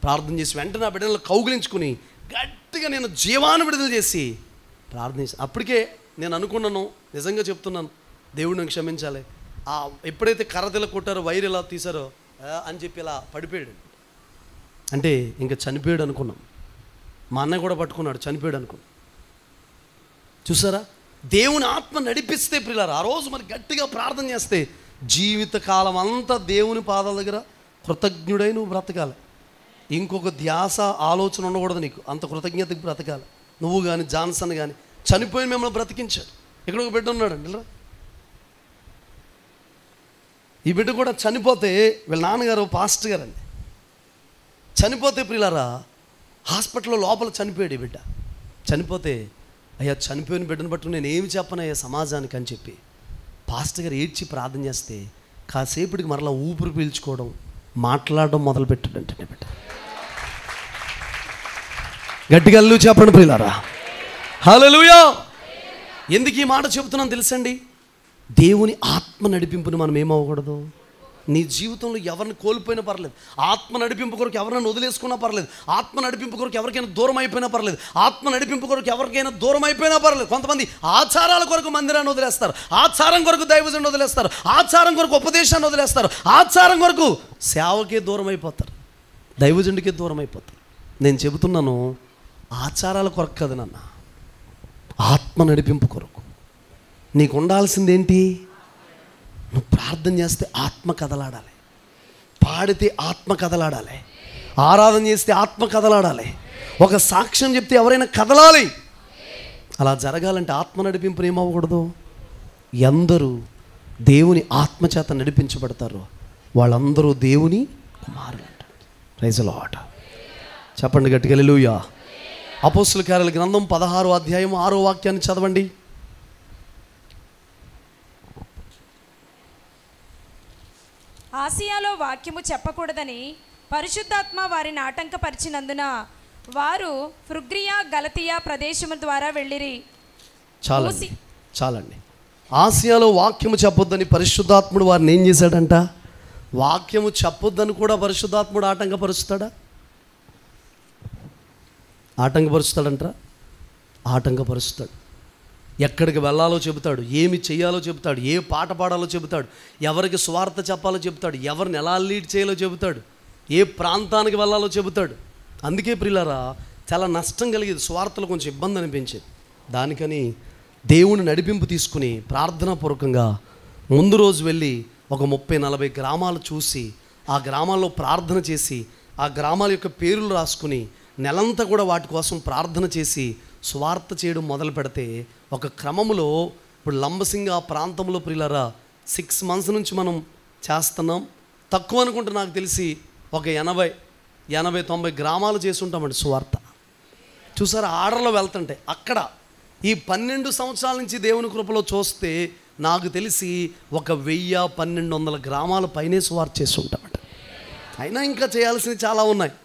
ప్రార్థన చేసి వెంటనే ఆ బిడ్డలను కౌగిలించుకుని గట్టిగా నేను జీవాన్ని విడుదల చేసి ప్రార్థన చేసి, అప్పటికే నేను అనుకున్నాను, నిజంగా చెప్తున్నాను, దేవుడు నాకు క్షమించాలి, ఎప్పుడైతే కర్రతిలా కొట్టారో వైర్ ఇలా తీశారో అని చెప్పి ఇలా పడిపోయాడు. అంటే ఇంకా చనిపోయాడు అనుకున్నాం. మా అన్నయ్య కూడా పట్టుకున్నాడు, చనిపోయాడు అనుకున్నాం. చూసారా, దేవుని ఆత్మ నడిపిస్తే ప్రియులారా, ఆ రోజు మరి గట్టిగా ప్రార్థన చేస్తే జీవితకాలం అంతా దేవుని పాదాల దగ్గర కృతజ్ఞుడై నువ్వు బ్రతకాలి. ఇంకొక ధ్యాస ఆలోచన ఉండకూడదు నీకు. అంత కృతజ్ఞతకు బ్రతకాలి. నువ్వు కానీ జాన్సన్ కానీ చనిపోయి మిమ్మల్ని బ్రతికించాడు. ఇక్కడ ఒక బిడ్డ ఉన్నాడండి, ఇలా ఈ బిడ్డ కూడా చనిపోతే వీళ్ళ నాన్నగారు పాస్టర్ గారు అండి, చనిపోతే ప్రియులారా హాస్పిటల్లో లోపల చనిపోయాడు ఈ బిడ్డ. చనిపోతే అయ్యా చనిపోయిన బిడ్డను పట్టుకుని నేను ఏమి చెప్పనయ్యా సమాజానికి అని చెప్పి పాస్టర్ గారు ఏడ్చి ప్రార్థన చేస్తే కాసేపటికి మరలా ఊపిరి పీల్చుకోవడం, మాట్లాడడం మొదలుపెట్టాడంటే బిడ్డ. గట్టిగా అల్లు చెప్పండి ప్రియులారా. హల్లెలూయా. ఎందుకు ఈ మాట చెబుతున్నాను తెలుసండి? దేవుని ఆత్మ నడిపింపుని మనం ఏమవ్వకూడదు. నీ జీవితంలో ఎవరిని కోల్పోయినా పర్లేదు, ఆత్మ నడిపింపు కొరకు ఎవరినైనా వదిలేసుకున్నా పర్లేదు, ఆత్మ నడిపింపు కొరకు ఎవరికైనా దూరం అయిపోయినా పర్లేదు, ఆత్మ నడిపింపు కొరకు ఎవరికైనా దూరం అయిపోయినా పర్లేదు. కొంతమంది ఆచారాల కొరకు మందిరాన్ని వదిలేస్తారు, ఆచారం కొరకు దైవజనుని వదిలేస్తారు, ఆచారం కొరకు ఉపదేశాన్ని వదిలేస్తారు, ఆచారం కొరకు సేవకే దూరం అయిపోతారు, దైవజనుడికే దూరం అయిపోతారు. నేను చెబుతున్నాను, ఆచారాల కొరకు కదా నాన్న, ఆత్మ నడిపింపు కొరకు. నీకు ఉండాల్సింది ఏంటి? నువ్వు ప్రార్థన చేస్తే ఆత్మ కదలాడాలి, పాడితే ఆత్మ కదలాడాలి, ఆరాధన చేస్తే ఆత్మ కదలాడాలి, ఒక సాక్ష్యం చెప్తే ఎవరైనా కదలాలి. అలా జరగాలంటే ఆత్మ నడిపింపు ఏమవ్వకూడదు. ఎందరూ దేవుని ఆత్మ చేత నడిపించబడతారో వాళ్ళందరూ దేవుని కుమారులు అంటారు. Praise the lord. చెప్పండి గట్టిగా హల్లెలూయా. అపోస్తలుల కార్యాల గ్రంథం 16వ అధ్యాయం 6వ వాక్యాన్ని చదవండి. ఆసియాలో వాక్యము చెప్పకూడదని పరిశుద్ధాత్మ వారిని ఆటంకపరిచినందున వారు ఫ్రుగ్రియా గలతియా ప్రదేశము ద్వారా వెళ్ళిరి. చాలండి. ఆసియాలో వాక్యము చెప్పొద్దని పరిశుద్ధాత్ముడు వారిని ఏం చేశాడంట? వాక్యము చెప్పొద్దని కూడా పరిశుద్ధాత్ముడు ఆటంకపరుస్తాడా? ఆటంకపరుస్తాడంటారా? ఆటంకపరుస్తాడు. ఎక్కడికి వెళ్ళాలో చెబుతాడు, ఏమి చేయాలో చెబుతాడు, ఏ పాట పాడాలో చెబుతాడు, ఎవరికి స్వార్థ చెప్పాలో చెబుతాడు, ఎవరిని ఎలా లీడ్ చేయాలో చెబుతాడు, ఏ ప్రాంతానికి వెళ్ళాలో చెబుతాడు. అందుకే ప్రియులారా చాలా నష్టం కలిగేది, స్వార్థలు కొంచెం ఇబ్బంది అనిపించేది. దానికని దేవుని నడిపింపు తీసుకుని ప్రార్థనాపూర్వకంగా ముందు రోజు వెళ్ళి ఒక 30-40 గ్రామాలు చూసి ఆ గ్రామాల్లో ప్రార్థన చేసి ఆ గ్రామాల యొక్క పేర్లు రాసుకుని నెలంతా కూడా వాటి కోసం ప్రార్థన చేసి స్వార్థ చేయడం మొదలు పెడితే ఒక క్రమంలో ఇప్పుడు లంబసింగ్ ఆ ప్రాంతంలో ప్రియులారా 6 months నుంచి మనం చేస్తున్నాం. తక్కువ అనుకుంటే నాకు తెలిసి ఒక 80-90 గ్రామాలు చేసి ఉంటామండి స్వార్థ. చూసారా ఆర్డర్లో వెళ్తుంటే అక్కడ ఈ 12 సంవత్సరాల నుంచి దేవుని కృపలో చూస్తే నాకు తెలిసి ఒక 1000-1200 గ్రామాల పైనే స్వార్థ చేసి ఉంటామంట. అయినా ఇంకా చేయాల్సినవి చాలా ఉన్నాయి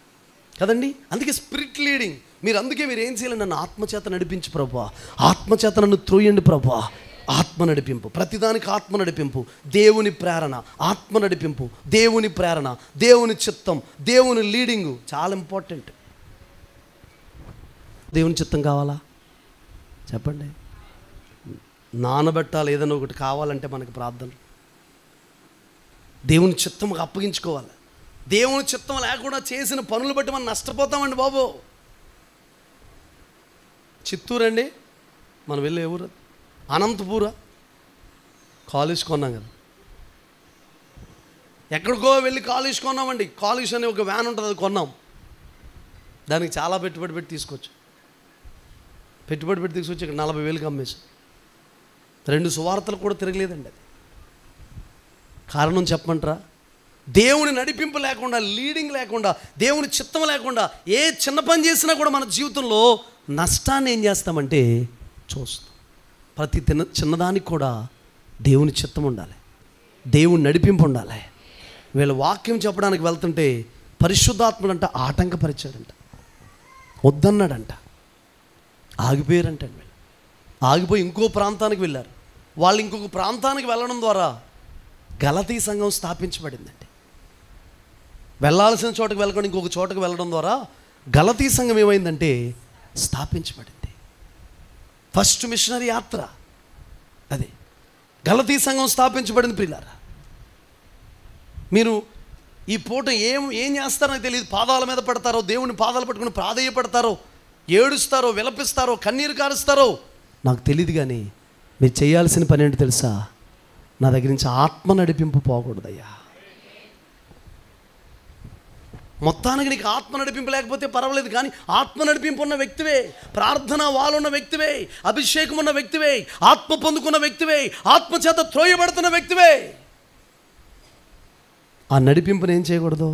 కదండి. అందుకే స్పిరిట్ లీడింగ్. మీరు ఏం చేయాలి? నన్ను ఆత్మచేత నడిపించు ప్రభువా, ఆత్మచేత నన్ను త్రోయండి ప్రభువా. ఆత్మ నడిపింపు, ప్రతిదానికి ఆత్మ నడిపింపు, దేవుని ప్రేరణ, ఆత్మ నడిపింపు, దేవుని ప్రేరణ, దేవుని చిత్తం, దేవుని లీడింగు చాలా ఇంపార్టెంట్. దేవుని చిత్తం కావాలా చెప్పండి? నానబెట్టాలి, ఏదైనా ఒకటి కావాలంటే మనకి ప్రార్థన. దేవుని చిత్తం అప్పగించుకోవాలి. దేవుని చిత్తం లేకుండా చేసిన పనులు బట్టి మనం నష్టపోతామండి బాబు. చిత్తూరు అండి, మనం వెళ్ళే ఊరు అనంతపూరా, కాలేజ్ కొన్నాం కదా, ఎక్కడికో వెళ్ళి కాలేజ్ కొన్నామండి. కాలేజ్ అనే ఒక వ్యాన్ ఉంటుంది, అది కొన్నాం. దానికి చాలా పెట్టుబడి పెట్టి తీసుకొచ్చి ఇక్కడ 40,000కి అమ్మేసి 2 సువార్తలు కూడా తిరగలేదండి. అది కారణం చెప్పమంటారా? దేవుని నడిపింపు లేకుండా, లీడింగ్ లేకుండా, దేవుని చిత్తం లేకుండా ఏ చిన్న పని చేసినా కూడా మన జీవితంలో నష్టాన్ని ఏం చేస్తామంటే చూస్తాం. ప్రతి చిన్నదానికి కూడా దేవుని చిత్తం ఉండాలి, దేవుని నడిపింపు ఉండాలి. వీళ్ళ వాక్యం చెప్పడానికి వెళ్తుంటే పరిశుద్ధాత్ముడంట ఆటంకపరిచాడంట, వద్దన్నాడంట, ఆగిపోయారంట. ఆగిపోయి ఇంకో ప్రాంతానికి వెళ్ళారు. వాళ్ళు ఇంకొక ప్రాంతానికి వెళ్ళడం ద్వారా గలతీ సంఘం స్థాపించబడిందండి. వెళ్ళాల్సిన చోటకు వెళ్ళకుండా ఇంకొక చోటకు వెళ్ళడం ద్వారా గలతీ సంఘం ఏమైందంటే స్థాపించబడింది. ఫస్ట్ మిషనరీ యాత్ర అది గలతీ సంఘం స్థాపించబడింది. ప్రియులారా, మీరు ఈ పూట ఏం చేస్తారో నాకు తెలియదు. పాదాల మీద పడతారో, దేవుని పాదాలు పట్టుకుని ప్రాధేయపడతారో, ఏడుస్తారో, విలపిస్తారో, కన్నీరు కారుస్తారో నాకు తెలియదు. కానీ మీరు చేయాల్సిన పని ఏంటి తెలుసా? నా దగ్గర నుంచి ఆత్మ నడిపింపు పోకూడదయ్యా. మొత్తానికి నీకు ఆత్మ నడిపింపు లేకపోతే పర్వాలేదు, కానీ ఆత్మ నడిపింపు ఉన్న వ్యక్తివే, ప్రార్థన వాలున్న వ్యక్తివే, అభిషేకం ఉన్న వ్యక్తివే, ఆత్మ పొందుకున్న వ్యక్తివే, ఆత్మ చేత త్రోయబడుతున్న వ్యక్తివే. ఆ నడిపింపుని ఏం చేయకూడదు?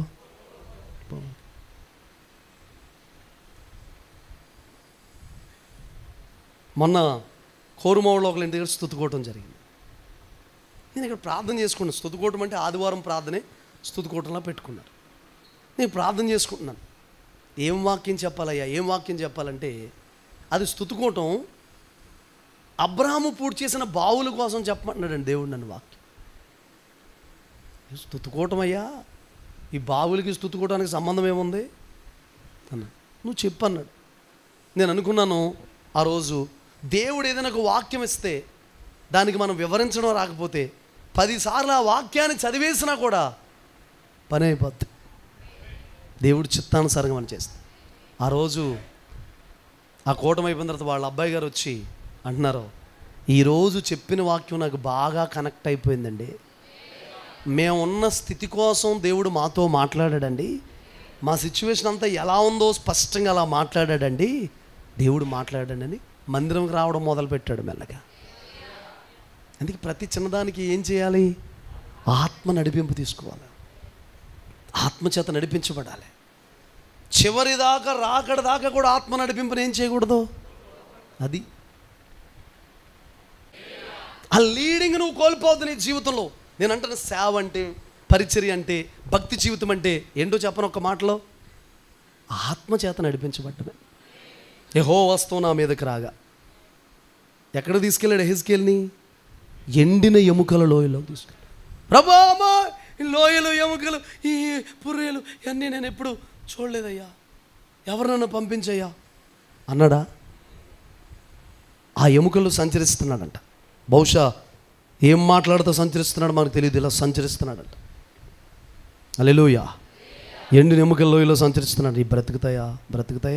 మొన్న కోరుమూలలో ఒకళ్ళ ఇంటి దగ్గర స్తుతికోవటం జరిగింది. నేను ఇక్కడ ప్రార్థన చేసుకున్నాను. స్తుతికోవటం అంటే ఆదివారం ప్రార్థనే స్తుతికోవటంలా పెట్టుకున్నారు. నేను ప్రార్థన చేసుకుంటున్నాను. ఏం వాక్యం చెప్పాలయ్యా, ఏం వాక్యం చెప్పాలంటే అది స్తుతికోవటం అబ్రాహాము పూర్తి చేసిన బావుల కోసం చెప్పమంటున్నాడండి దేవుడు నన్ను వాక్యం. స్తుతుకోవటమయ్యా, ఈ బావులకి స్తుతుకోవడానికి సంబంధం ఏముంది అన్నాడు. నువ్వు చెప్పన్నాడు. నేను అనుకున్నాను ఆ రోజు, దేవుడు ఏదైనా ఒక వాక్యం ఇస్తే దానికి మనం వివరించడం రాకపోతే 10 సార్లు ఆ వాక్యాన్ని చదివేసినా కూడా పని అయిపోద్ది. దేవుడు చిత్తానుసారంగా మనం చేస్తాం. ఆ రోజు ఆ కూటమి అయిపోయిన తర్వాత వాళ్ళ అబ్బాయి గారు వచ్చి అంటున్నారు, ఈరోజు చెప్పిన వాక్యం నాకు బాగా కనెక్ట్ అయిపోయిందండి. మేము ఉన్న స్థితి కోసం దేవుడు మాతో మాట్లాడాడండి. మా సిచ్యువేషన్ అంతా ఎలా ఉందో స్పష్టంగా అలా మాట్లాడాడండి. దేవుడు మాట్లాడాడని మందిరంకి రావడం మొదలుపెట్టాడు మెల్లగా. అందుకే ప్రతి చిన్నదానికి ఏం చేయాలి? ఆత్మ నడిపింపు తీసుకోవాలి, ఆత్మచేత నడిపించబడాలి. చివరి దాకా రాకడ దాకా కూడా ఆత్మ నడిపింపుని ఏం చేయకూడదు. అది ఆ లీడింగ్ నువ్వు కోల్పోవద్దు నీ జీవితంలో. నేను అంటున్న సేవ అంటే, పరిచర్య అంటే, భక్తి జీవితం అంటే ఏంటో చెప్పను ఒక్క మాటలో, ఆత్మచేత నడిపించబడ్డమే. యెహోవా వస్తువు నా మీదకి రాగా ఎక్కడ తీసుకెళ్ళాడు యెహెజ్కేలుని? ఎండిన ఎముకల లోయలోకి తీసుకెళ్ళాడు. ప్రభా అమ్మా, ఈ లోయలు, ఎముకలు, ఈ పుర్రెలు ఇవన్నీ నేను ఎప్పుడు చూడలేదయ్యా, ఎవరు నన్ను పంపించయ్యా అన్నాడా? ఆ ఎముకలు సంచరిస్తున్నాడంట. బహుశా ఏం మాట్లాడుతూ సంచరిస్తున్నాడు మనకు తెలియదు, ఇలా సంచరిస్తున్నాడంట. హల్లెలూయా. ఎండిన ఎముకల లోయలో సంచరిస్తున్నాడు. ఈ బ్రతుకుతాయా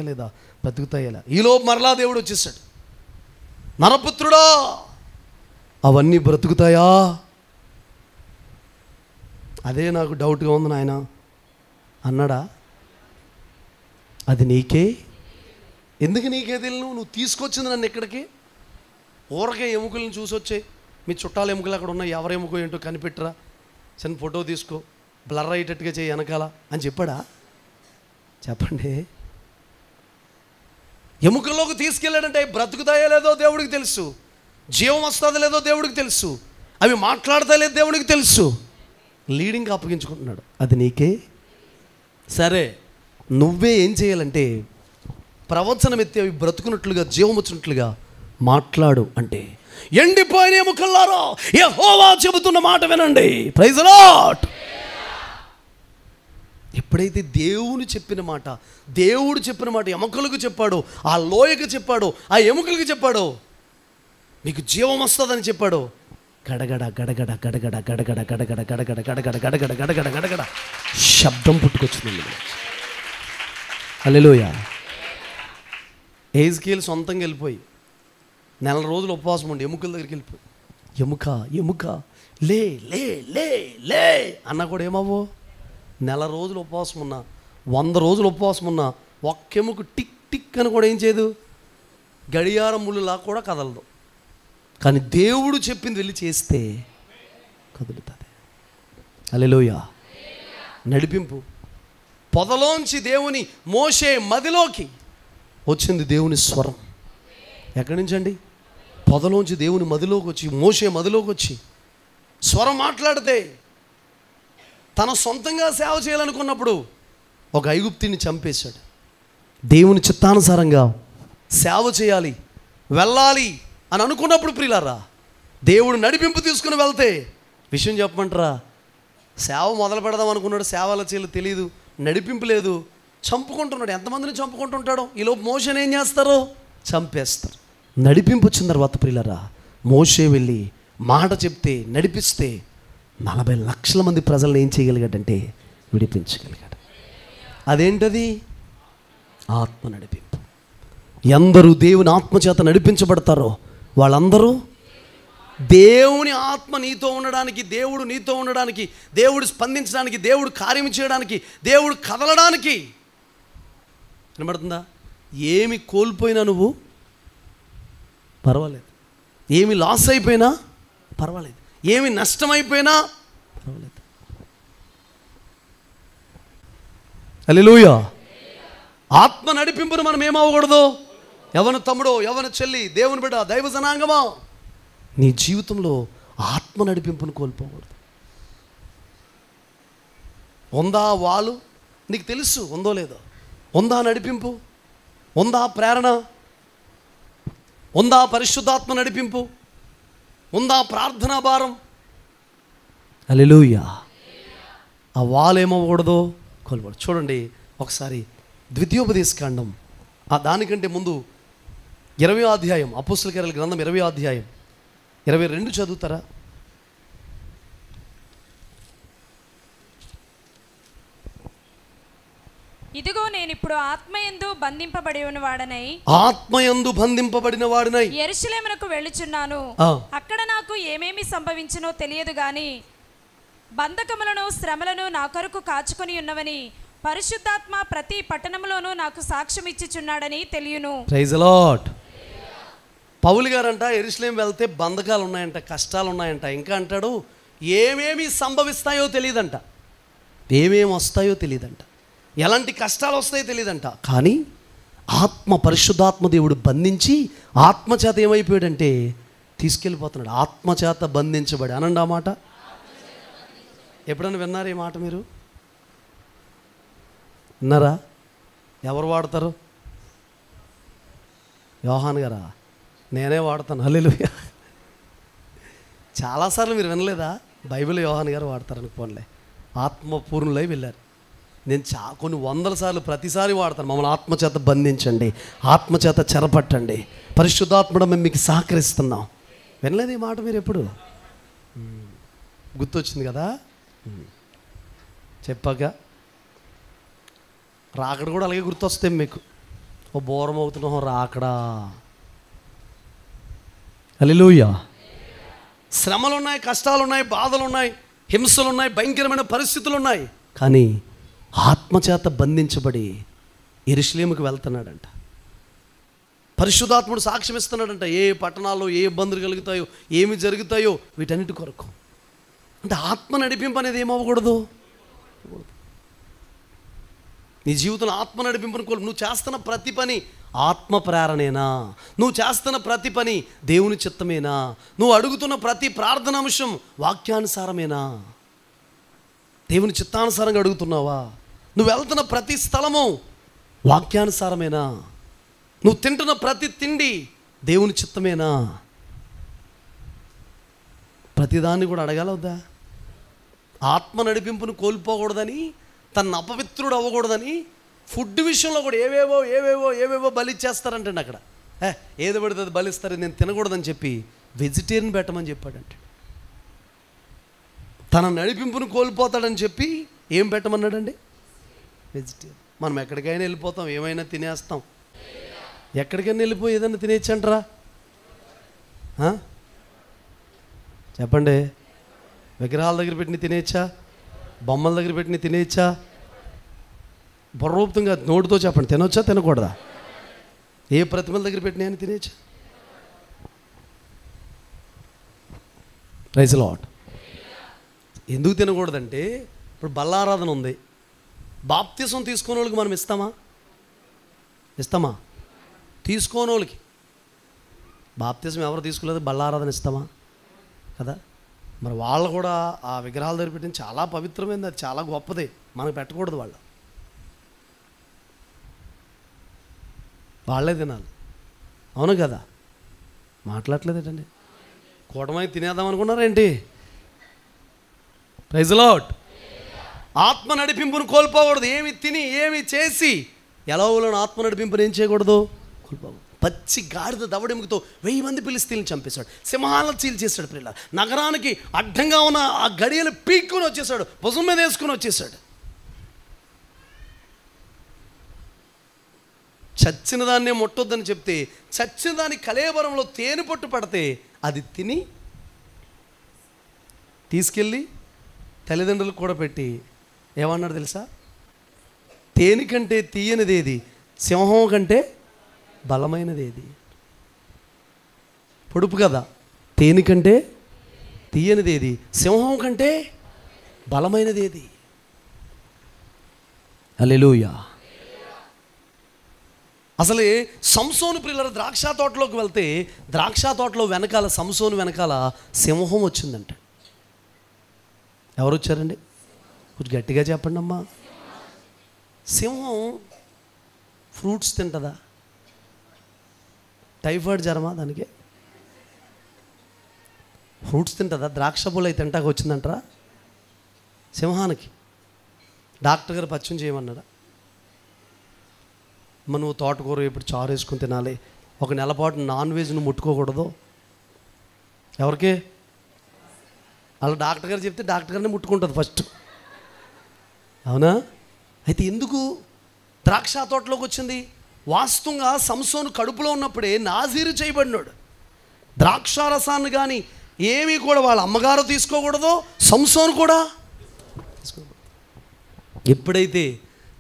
లేదా? బ్రతుకుతాయా? ఈలోపు మరలా దేవుడు వచ్చేసాడు. నరపుత్రుడా, అవన్నీ బ్రతుకుతాయా? అదే నాకు డౌట్గా ఉంది నాయన అన్నాడా? అది నీకే. ఎందుకు నీకే తెలియను? నువ్వు తీసుకొచ్చింది నన్ను ఇక్కడికి. ఊరకే ఎముకలను చూసొచ్చే, మీ చుట్టాల ఎముకలు అక్కడ ఉన్నాయి, ఎవరి ఎముకో ఏంటో కనిపెట్టరా, చిన్న ఫోటో తీసుకో, బ్లర్ అయ్యేటట్టుగా చేయి వెనకాల అని చెప్పాడా? చెప్పండి. ఎముకల్లోకి తీసుకెళ్ళాడంటే బ్రతుకుతాయో లేదో దేవుడికి తెలుసు, జీవం వస్తుందో లేదో దేవుడికి తెలుసు, అవి మాట్లాడతా లేదో దేవుడికి తెలుసు. లీడింగ్ అప్పగించుకుంటున్నాడు. అది నీకే. సరే, నువ్వే ఏం చేయాలంటే ప్రవచనం ఎత్తి అవి బ్రతుకున్నట్లుగా, జీవం వచ్చినట్లుగా మాట్లాడు. అంటే ఎండిపోయిన ఎముకల్లారా, యెహోవా చెబుతున్న మాట వినండి. Praise the lord. ఎప్పుడైతే దేవుడు చెప్పిన మాట ఎముకలకు చెప్పాడో, ఆ లోయకు చెప్పాడో, ఆ ఎముకలకు చెప్పాడో, మీకు జీవం వస్తుందని చెప్పాడో, గడగడ గడగడ గడగడ గడగడ గడగడ గడగడ గడగడ గడగడ గడగడ గడగడ శబ్దం పుట్టుకొచ్చింది. హల్లెలూయా. యెహెజ్కేలు సొంతంగా వెళ్ళిపోయి 4 రోజులు ఉపవాసం ఉండి ఎముకల దగ్గరికి వెళ్ళిపోయి, ఎముక లే లే లే లే అన్నా కూడా ఏమవ్వో. 4 రోజులు ఉపవాసం ఉన్నా, 100 రోజులు ఉపవాసం ఉన్నా, ఒక్క ఎముక టిక్ టిక్ అని కూడా ఏం చేయదు, గడియారం ముళ్ళులా కూడా కదలదు. కానీ దేవుడు చెప్పింది వెళ్ళి చేస్తే కదులుతుంది. హల్లెలూయా. నడిపింపు. పొదలోంచి దేవుని మోషే మదిలోకి వచ్చింది దేవుని స్వరం. ఎక్కడి నుంచి అండి? పొదలోంచి దేవుని మదిలోకి వచ్చి, మోషే మదిలోకి వచ్చి స్వరం మాట్లాడితే, తన సొంతంగా సేవ చేయాలనుకున్నప్పుడు ఒక ఐగుప్తిని చంపేశాడు. దేవుని చిత్తానుసారంగా సేవ చేయాలి, వెళ్ళాలి అని అనుకున్నప్పుడు ప్రియులారా, దేవుడు నడిపింపు తీసుకుని వెళ్తే, విషయం చెప్పమంటారా, సేవ మొదలు పెడదాం అనుకున్నాడు, సేవల చేయాలి తెలియదు, నడిపింపు లేదు, చంపుకుంటున్నాడు. ఎంతమందిని చంపుకుంటుంటాడో. ఈలోపు మోషేని ఏం చేస్తారు? చంపేస్తారు. నడిపింపు వచ్చిన తర్వాత ప్రియులారా, మోషే వెళ్ళి మాట చెప్తే, నడిపిస్తే 40 లక్షల మంది ప్రజలను ఏం చేయగలిగాడంటే విడిపించగలిగాడు. అదేంటది? ఆత్మ నడిపింపు. ఎందరూ దేవుని ఆత్మచేత నడిపించబడతారో వాళ్ళందరూ, దేవుని ఆత్మ నీతో ఉండడానికి, దేవుడు నీతో ఉండడానికి, దేవుడు స్పందించడానికి, దేవుడు కార్యం చేయడానికి, దేవుడు కదలడానికి. వినబడుతుందా? ఏమి కోల్పోయినా నువ్వు పర్వాలేదు, ఏమి లాస్ అయిపోయినా పర్వాలేదు, ఏమి నష్టమైపోయినా పర్వాలేదు. హల్లెలూయా. ఆత్మ నడిపింపును మనం ఏమవ్వకూడదు. యవన తమ్ముడో, యవన చెల్లి, దేవుని బిడ్డ, దైవ జనాంగమా, నీ జీవితంలో ఆత్మ నడిపింపును కోల్పోకూడదు. ఉందా వాళ్ళు? నీకు తెలుసు ఉందో లేదో. ఉందా నడిపింపు? ఉందా ప్రేరణ? ఉందా పరిశుద్ధాత్మ నడిపింపు? ఉందా ప్రార్థనా భారం? హల్లెలూయా. ఆ వాలేమవ్వకూడదు, కోల్పోకూడదు. చూడండి ఒకసారి ద్వితీయోపదేశకాండం, దానికంటే ముందు 20వ అధ్యాయం, అపోస్తలుల కార్యాల గ్రంథం 20వ అధ్యాయం 22 చదువుతారా? ఇదిగో నేను ఇప్పుడు ఆత్మయందు బంధింపబడిన వాడనై యెరూషలేమునకు వెళ్ళుచున్నాను. అక్కడ నాకు ఏమేమి సంభవించునో తెలియదు గాని బంధకములను శ్రమలను నా కొరకు కాచుకొని ఉన్నవని పరిశుద్ధాత్మ ప్రతి పట్టణంలోనూ నాకు సాక్ష్యం ఇచ్చుచున్నాడని తెలియను. Praise the Lord. పౌలు గారంట యెరూషలేం వెళ్తే బంధకాలు ఉన్నాయంట, కష్టాలు ఉన్నాయంట. ఇంకా అంటాడు ఏమేమి సంభవిస్తాయో తెలియదంట, ఏమేమి వస్తాయో తెలియదంట, ఎలాంటి కష్టాలు వస్తాయో తెలియదంట. కానీ పరిశుద్ధాత్మ దేవుడు బంధించి ఆత్మచేత ఏమైపోయాడంటే తీసుకెళ్ళిపోతున్నాడు. ఆత్మచేత బంధించబడి అనండి ఆ మాట. ఎప్పుడైనా విన్నారా ఈ మాట? మీరు విన్నారా? ఎవరు వాడతారు? యోహాన్ గారా? నేనే వాడతాను. హల్లెలూయా. చాలాసార్లు మీరు వినలేదా? బైబిల్ యోహాన్ గారు వాడతారు అనుకోండి. ఆత్మపూర్ణులై వెళ్ళారు. నేను కొన్ని వందల సార్లు ప్రతిసారి వాడతాను. మమ్మల్ని ఆత్మచేత బంధించండి, ఆత్మచేత చెరపట్టండి, పరిశుద్ధాత్ముడు మేము మీకు సహకరిస్తున్నాం. వినలేదు ఈ మాట మీరు ఎప్పుడు? గుర్తొచ్చింది కదా చెప్పాక. రాకడ కూడా అలాగే గుర్తొస్తాయి మీకు. ఓ బోరం అవుతున్నాం రాకడా. హల్లెలూయా. శ్రమలు ఉన్నాయి, కష్టాలు ఉన్నాయి, బాధలు ఉన్నాయి, హింసలు ఉన్నాయి, భయంకరమైన పరిస్థితులు ఉన్నాయి. కానీ ఆత్మచేత బంధించబడి యెరూషలేముకు వెళ్తున్నాడంట. పరిశుద్ధాత్ముడు సాక్ష్యం ఇస్తున్నాడంట. ఏ పట్టణాల్లో ఏ ఇబ్బందులు కలుగుతాయో, ఏమి జరుగుతాయో వీటన్నిటి కొరకు. అంటే ఆత్మ నడిపింపు అనేది ఏమవ్వకూడదు. నీ జీవితంలో ఆత్మ నడిపింపుని నువ్వు చేస్తున్న ప్రతి పని ఆత్మ ప్రేరణేనా? నువ్వు చేస్తున్న ప్రతి పని దేవుని చిత్తమేనా? నువ్వు అడుగుతున్న ప్రతి ప్రార్థనాంశం వాక్యానుసారమేనా? దేవుని చిత్తానుసారంగా అడుగుతున్నావా? నువ్వు వెళ్తున్న ప్రతి స్థలము వాక్యానుసారమేనా? నువ్వు తింటున్న ప్రతి తిండి దేవుని చిత్తమేనా? ప్రతిదాన్ని కూడా అడగాలవద్దా? ఆత్మ నడిపింపును కోల్పోకూడదని, తన అపవిత్రుడు అవ్వకూడదని ఫుడ్ విషయంలో కూడా ఏవేవో బలిచ్చేస్తారంటే అక్కడ. ఏది పడితే అది బలిస్తారు, నేను తినకూడదని చెప్పి వెజిటేరియన్ పెట్టమని చెప్పాడంటే. తన నడిపింపును కోల్పోతాడని చెప్పి ఏం పెట్టమన్నాడండి? వెజిటేరియన్. మనం ఎక్కడికైనా వెళ్ళిపోతాం, ఏమైనా తినేస్తాం. ఎక్కడికైనా వెళ్ళిపోయి ఏదైనా తినేయచ్చంటారా? చెప్పండి. విగ్రహాల దగ్గర పెట్టిన తినేయచ్చా? బొమ్మల దగ్గర పెట్టిన తినేయచ్చా? బుర్రూపుతంగా నోటితో చెప్పండి, తినొచ్చా తినకూడదా? ఏ ప్రతిమల దగ్గర పెట్టినాయని తినేయచ్చా? Praise the Lord. ఎందుకు తినకూడదంటే ఇప్పుడు బల్లారాధన ఉంది. బాప్తిసం తీసుకునే వాళ్ళకి మనం ఇస్తామా? తీసుకోని వాళ్ళకి బాప్తిసం ఎవరు తీసుకోలేదు, బల్లారాధన ఇస్తామా కదా? మరి వాళ్ళు కూడా ఆ విగ్రహాల దగ్గర పెట్టిన చాలా పవిత్రమైనది, అది చాలా గొప్పది, మనకు పెట్టకూడదు. వాళ్ళే తినాలి. అవును కదా? మాట్లాడలేదేటండి? కూటమై తినేద్దాం అనుకున్నారేంటి? Praise the lord. ఆత్మ నడిపింపును కోల్పోకూడదు. ఏమి తిని ఏమి చేసి ఎలాగోలను ఆత్మ నడిపింపును ఏం చేయకూడదు, కోల్పోకూడదు. పచ్చి గాడిద దవడెముకతో 1000 మంది ఫిలిష్తీయులను చంపేశాడు, సింహాలను చీల్చేశాడు. పిల్లలు నగరానికి అడ్డంగా ఉన్న ఆ గడియలు పీక్కుని వచ్చేసాడు, భుజం మీద వేసుకుని వచ్చేసాడు. చచ్చిన దాన్నే ముట్టొద్దని చెప్తే, చచ్చిన దాని కళేబరంలో తేనె పట్టు పడితే అది తిని తీసుకెళ్ళి తల్లిదండ్రులకు కూడా పెట్టి ఏమన్నాడు తెలుసా? తేనె కంటే తీయనిది ఏది, సింహం కంటే బలమైనది ఏది? పొడుపు కదా. తేనె కంటే తీయనిది ఏది, సింహం కంటే బలమైనది ఏది? హల్లెలూయా. అసలే సంసోను ప్రియుల ద్రాక్ష తోటలోకి వెళ్తే, ద్రాక్ష తోటలో వెనకాల, సంసోను వెనకాల సింహం వచ్చిందంట. ఎవరు వచ్చారండి? కొంచెం గట్టిగా చెప్పండి అమ్మా. సింహం ఫ్రూట్స్ తింటుందా? టైఫాయిడ్ జ్వరమా దానికి? ఫ్రూట్స్ తింటుందా? ద్రాక్ష పూలు అయితే తింటాక వచ్చిందంటారా సింహానికి? డాక్టర్ గారు పచ్చం చేయమన్నారా? నువ్వు తోటకూర ఇప్పుడు చారు వేసుకుని తినాలి, ఒక నెల పాటు నాన్ వెజ్ను ముట్టుకోకూడదు. ఎవరికి? అలా డాక్టర్ గారు చెప్తే డాక్టర్ గారిని ముట్టుకుంటుంది ఫస్ట్. అవునా? అయితే ఎందుకు ద్రాక్ష తోటలోకి వచ్చింది? వాస్తవంగా సంసోను కడుపులో ఉన్నప్పుడే నాజీరు చేయబడినాడు. ద్రాక్షారసాన్ని కానీ ఏమీ కూడా వాళ్ళ అమ్మగారు తీసుకోకూడదు, సంసోను కూడా తీసుకోకూడదు. ఎప్పుడైతే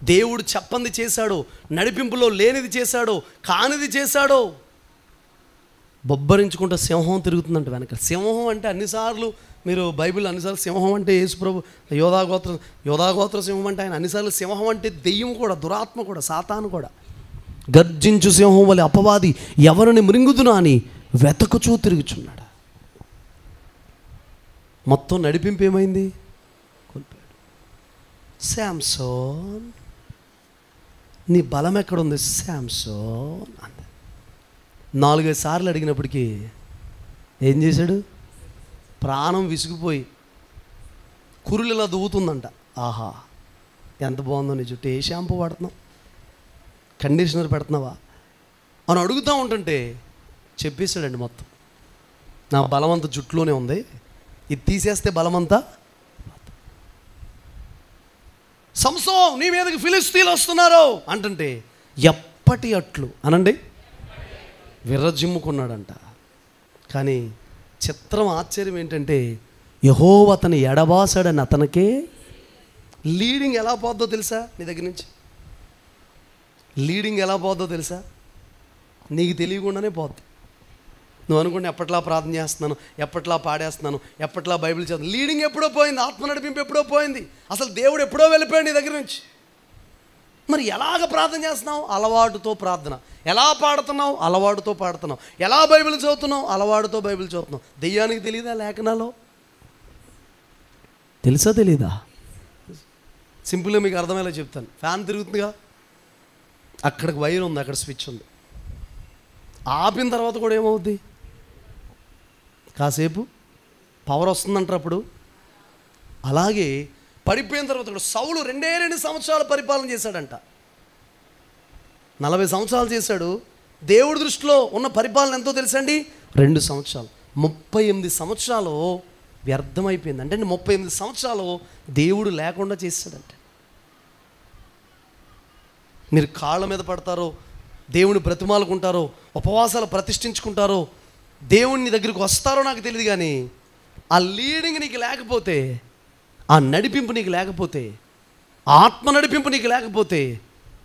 దేవుడు చెప్పంది చేశాడో, నడిపింపులో లేనిది చేశాడో, కానిది చేశాడో, బొబ్బరించుకుంటూ సింహం తిరుగుతుందంట వెనక. సింహం అంటే అన్నిసార్లు మీరు బైబిల్ అన్నిసార్లు సింహం అంటే యేసుప్రభు యోధాగోత్ర సింహం అంటే ఆయన అన్నిసార్లు సింహం అంటే దెయ్యం కూడా, దురాత్మ కూడా, సాతాను కూడా. గర్జించు సింహం వలె అపవాది ఎవరిని మృంగుదునా అని వెతకుచూ తిరుగుచున్నాడు. మొత్తం నడిపింపు ఏమైంది? కోల్పోయాడు. శాంసోన్ నీ బలం ఎక్కడుంది శాంసోన్ అంద. 4-5 సార్లు అడిగినప్పటికీ ఏం చేశాడు? ప్రాణం విసిగిపోయి కురులు ఇలా దువ్వుతుందంట. ఆహా ఎంత బాగుందో నీ జుట్టు, ఏ షాంపూ వాడుతున్నావు, కండిషనర్ పెడుతున్నావా అని అడుగుతూ ఉంటుంటే చెప్పేశాడండి మొత్తం. నా బలమంతా జుట్టులోనే ఉంది, ఇది తీసేస్తే బలమంతా. సంసోన్ నీ మీదకి ఫిలిస్తీన్లు వస్తున్నారు అంటుంటే ఎప్పటి అట్లు అనండి విర్రజిమ్ముకున్నాడంట. కానీ చిత్రం ఆశ్చర్యం ఏంటంటే యెహోవా అతని ఎడబాసాడని అతనికే లీడింగ్ ఎలా పోద్దో తెలుసా? నీ దగ్గర నుంచి లీడింగ్ ఎలా పోద్దో తెలుసా? నీకు తెలియకుండానే పోద్ది. నువ్వు అనుకుంటే ఎప్పట్లా ప్రార్థన చేస్తున్నాను, ఎప్పట్లా పాడేస్తున్నాను, ఎప్పట్లా బైబిల్ చదువు, లీడింగ్ ఎప్పుడో పోయింది, ఆత్మ నడిపింపు ఎప్పుడో పోయింది, అసలు దేవుడు ఎప్పుడో వెళ్ళిపోయాడు నీ దగ్గర నుంచి. మరి ఎలాగ ప్రార్థన చేస్తున్నావు? అలవాటుతో ప్రార్థన. ఎలా పాడుతున్నావు? అలవాటుతో పాడుతున్నావు. ఎలా బైబిల్ చదువుతున్నావు? అలవాటుతో బైబిల్ చదువుతున్నావు. దెయ్యానికి తెలియదా లేఖనాలో? తెలుసా తెలీదా? సింపుల్గా మీకు అర్థమయ్యేలా చెప్తాను. ఫ్యాన్ తిరుగుతుందిగా, అక్కడికి వైర్ ఉంది, అక్కడ స్విచ్ ఉంది. ఆపిన తర్వాత కూడా ఏమవుద్ది? కాసేపు పవర్ వస్తుందంటారు అప్పుడు. అలాగే పడిపోయిన తర్వాత సౌలు 2 సంవత్సరాలు పరిపాలన చేశాడంట. 40 సంవత్సరాలు చేశాడు. దేవుడి దృష్టిలో ఉన్న పరిపాలన ఎంతో తెలుసండి? 2 సంవత్సరాలు. 38 సంవత్సరాలు వ్యర్థమైపోయింది. అంటే 38 సంవత్సరాలు దేవుడు లేకుండా చేశాడంట. మీరు కాళ్ళ మీద పడతారో, దేవుని బ్రతిమాలుకుంటారో, ఉపవాసాలు ప్రతిష్ఠించుకుంటారో, దేవుని దగ్గరికి వస్తారో నాకు తెలియదు, కానీ ఆ లీడింగ్ నీకు లేకపోతే, ఆ నడిపింపు నీకు లేకపోతే, ఆత్మ నడిపింపు నీకు లేకపోతే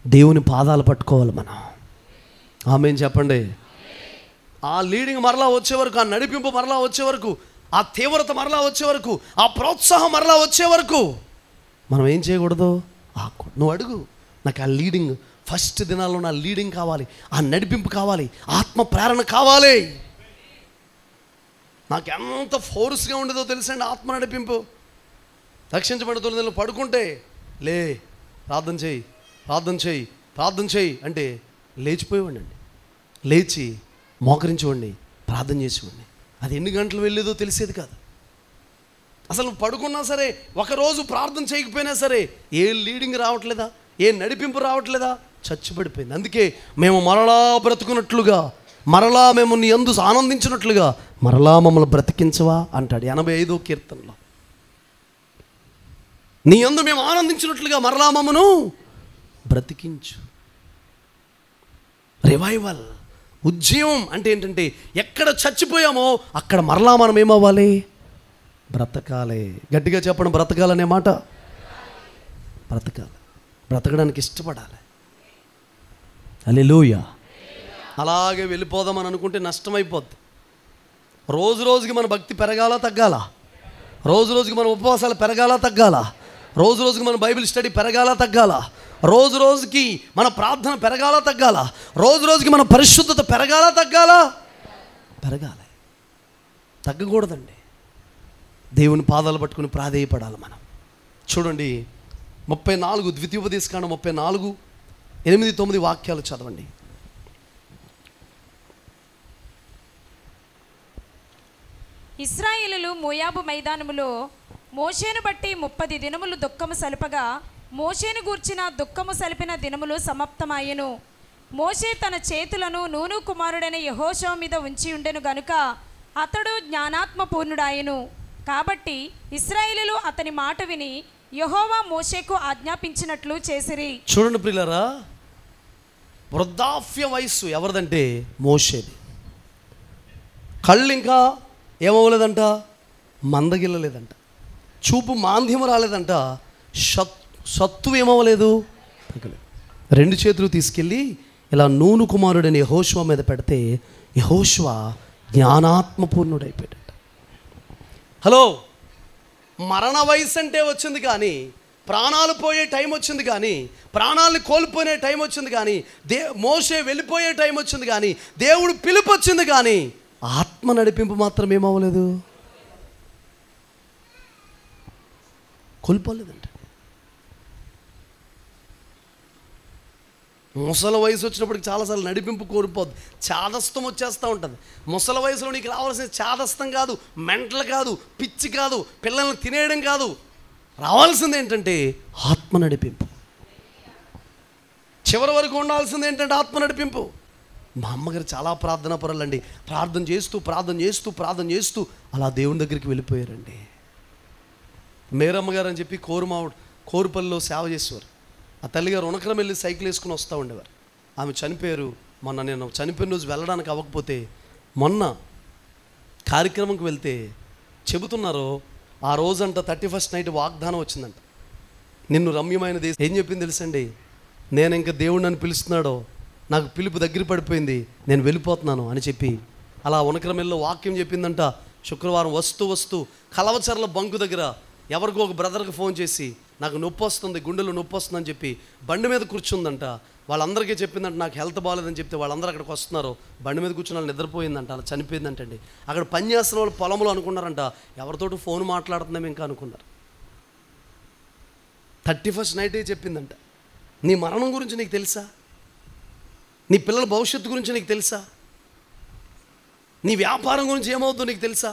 దేవుని పాదాలు పట్టుకోవాలి మనం. ఆమేన్ చెప్పండి. ఆ లీడింగ్ మరలా వచ్చే వరకు, ఆ నడిపింపు మరలా వచ్చే వరకు, ఆ తీవ్రత మరలా వచ్చే వరకు, ఆ ప్రోత్సాహం మరలా వచ్చే వరకు మనం ఏం చేయకూడదు? నువ్వు అడుగు, నాకు ఆ లీడింగ్ ఫస్ట్ దినాల్లో నా లీడింగ్ కావాలి, ఆ నడిపింపు కావాలి, ఆత్మ ప్రేరణ కావాలి. నాకు ఎంత ఫోర్స్గా ఉండేదో తెలుసండి ఆత్మ నడిపింపు. రక్షించబడిన తొలి పడుకుంటే లే ప్రార్థన చేయి, ప్రార్థన చేయి, ప్రార్థన చేయి అంటే లేచిపోయేవాడిని అండి. లేచి మోకరించేవాడిని, ప్రార్థన చేసేవాడిని. అది ఎన్ని గంటలు వెళ్ళేదో తెలిసేది కాదు. అసలు పడుకున్నా సరే, ఒకరోజు ప్రార్థన చేయకపోయినా సరే, ఏ లీడింగ్ రావట్లేదా, ఏ నడిపింపు రావట్లేదా, చచ్చిపడిపోయింది. అందుకే మేము మరలా బ్రతుకున్నట్లుగా, మరలా మేము నీ యందు ఆనందించినట్లుగా మరలా మమ్మల్ని బ్రతికించవా అంటాడు 85వ కీర్తనలో. నీ యందు మేము ఆనందించినట్లుగా మరలా మమ్మను బ్రతికించు. రివైవల్, ఉజ్జీవం అంటే ఏంటంటే ఎక్కడ చచ్చిపోయామో అక్కడ మరలా మనం ఏమవ్వాలి? బ్రతకాలి. గట్టిగా చెప్పడం, బ్రతకాలనే మాట. బ్రతకాలి, బ్రతకడానికి ఇష్టపడాలి. హల్లెలూయా. అలాగే వెళ్ళిపోదామని అనుకుంటే నష్టమైపోద్ది. రోజు రోజుకి మన భక్తి పెరగాల తగ్గాల? రోజు రోజుకి మన ఉపవాసాలు పెరగాల తగ్గాల? రోజు రోజుకి మన బైబిల్ స్టడీ పెరగాల తగ్గాల? రోజు రోజుకి మన ప్రార్థన పెరగాల తగ్గాల? రోజు రోజుకి మన పరిశుద్ధత పెరగాల తగ్గాల? పెరగాలి, తగ్గకూడదండి. దేవుని పాదాలు పట్టుకుని ప్రాధేయపడాలి మనం. చూడండి 34 ద్వితీయోపదేశకాండం 34 8-9 వాక్యాలు చదవండి. ఇశ్రాయేలులు మోయాబు మైదానములో మోషేను బట్టి 30 దినములు దుఃఖము సలుపగా మోషేను గూర్చిన దుఃఖము సలిపిన దినములు సమాప్తమాయెను. మోషే తన చేతులను నూను కుమారుడైన యెహోషువ మీద ఉంచి ఉండెను గనుక అతడు జ్ఞానాత్మ పూర్ణుడాయెను. కాబట్టి ఇశ్రాయేలులు అతని మాట విని యెహోవా మోషేకు ఆజ్ఞాపించినట్లు చేసిరి. చూడండి ప్రియులారా, వృద్ధాప్య వయస్సు ఎవరిదంటే మోషేది. కళ్ళు ఇంకా ఏమవ్వలేదంట, మందగిల్లలేదంట, చూపు మాంద్యము రాలేదంట, సత్తు ఏమవ్వలేదు. 2 చేతులు తీసుకెళ్ళి ఇలా నూను కుమారుడని యెహోషువ మీద పెడితే యెహోషువ జ్ఞానాత్మపూర్ణుడైపోయాడట. హలో, మరణ వయసు అంటే వచ్చింది కానీ, ప్రాణాలు పోయే టైం వచ్చింది కానీ, ప్రాణాలను కోల్పోయే టైం వచ్చింది కానీ, మోషే వెళ్ళిపోయే టైం వచ్చింది కానీ, దేవుడు పిలుపు వచ్చింది కానీ ఆత్మ నడిపింపు మాత్రం ఏమవ్వలేదు, కోల్పోలేదంట. ముసలి వయసు వచ్చినప్పటికి చాలాసార్లు నడిపింపు కోల్పోద్ది, చాదస్తం వచ్చేస్తూ ఉంటుంది. ముసలి వయసులో నీకు రావాల్సిన చాదస్తం కాదు, మెంటల్ కాదు, పిచ్చి కాదు, పిల్లల్ని తినేయడం కాదు, రావాల్సింది ఏంటంటే ఆత్మ నడిపింపు. చివరి వరకు ఉండాల్సింది ఏంటంటే ఆత్మ నడిపింపు. మా అమ్మగారు చాలా ప్రార్థనా పరులండి, ప్రార్థన చేస్తూ ప్రార్థన చేస్తూ ప్రార్థన చేస్తూ అలా దేవుని దగ్గరికి వెళ్ళిపోయారండి. మేరమ్మగారు అని చెప్పి కోరుపల్లిలో సేవ చేసేవారు. ఆ తల్లిగారు ఉనకరం వెళ్ళి సైకిల్ వేసుకుని వస్తూ ఉండేవారు. ఆమె చనిపోయారు. మొన్న నేను చనిపోయిన రోజు వెళ్ళడానికి అవ్వకపోతే మొన్న కార్యక్రమంకి వెళ్తే చెబుతున్నారు, ఆ రోజంట 31st నైట్ వాగ్దానం వచ్చిందంట. నిన్ను రమ్యమైన దేశం ఏం చెప్పింది తెలుసండి, నేను ఇంకా దేవుడు నన్ను పిలుస్తున్నాడో, నాకు పిలుపు దగ్గర పడిపోయింది, నేను వెళ్ళిపోతున్నాను అని చెప్పి అలా ఉనకరమెల్లో వాక్యం చెప్పిందంట. శుక్రవారం వస్తూ కలవచర్ల బంకు దగ్గర ఎవరికో ఒక బ్రదర్కి ఫోన్ చేసి నాకు నొప్పి వస్తుంది, గుండెలో నొప్పి వస్తుందని చెప్పి బండి మీద కూర్చుందంట. వాళ్ళందరికీ చెప్పిందంట నాకు హెల్త్ బాగాలేదని చెప్తే వాళ్ళందరూ అక్కడికి వస్తున్నారు. బండి మీద కూర్చుని వాళ్ళు నిద్రపోయిందంట, అలా చనిపోయిందంటండి. అక్కడ పని చేస్తున్న వాళ్ళు పొలంలో అనుకున్నారంట, ఎవరితోటి ఫోన్ మాట్లాడుతున్నాం ఇంకా అనుకున్నారు. 31st నైటే చెప్పిందంట. నీ మరణం గురించి నీకు తెలుసా? నీ పిల్లల భవిష్యత్తు గురించి నీకు తెలుసా? నీ వ్యాపారం గురించి ఏమవుతుందో నీకు తెలుసా?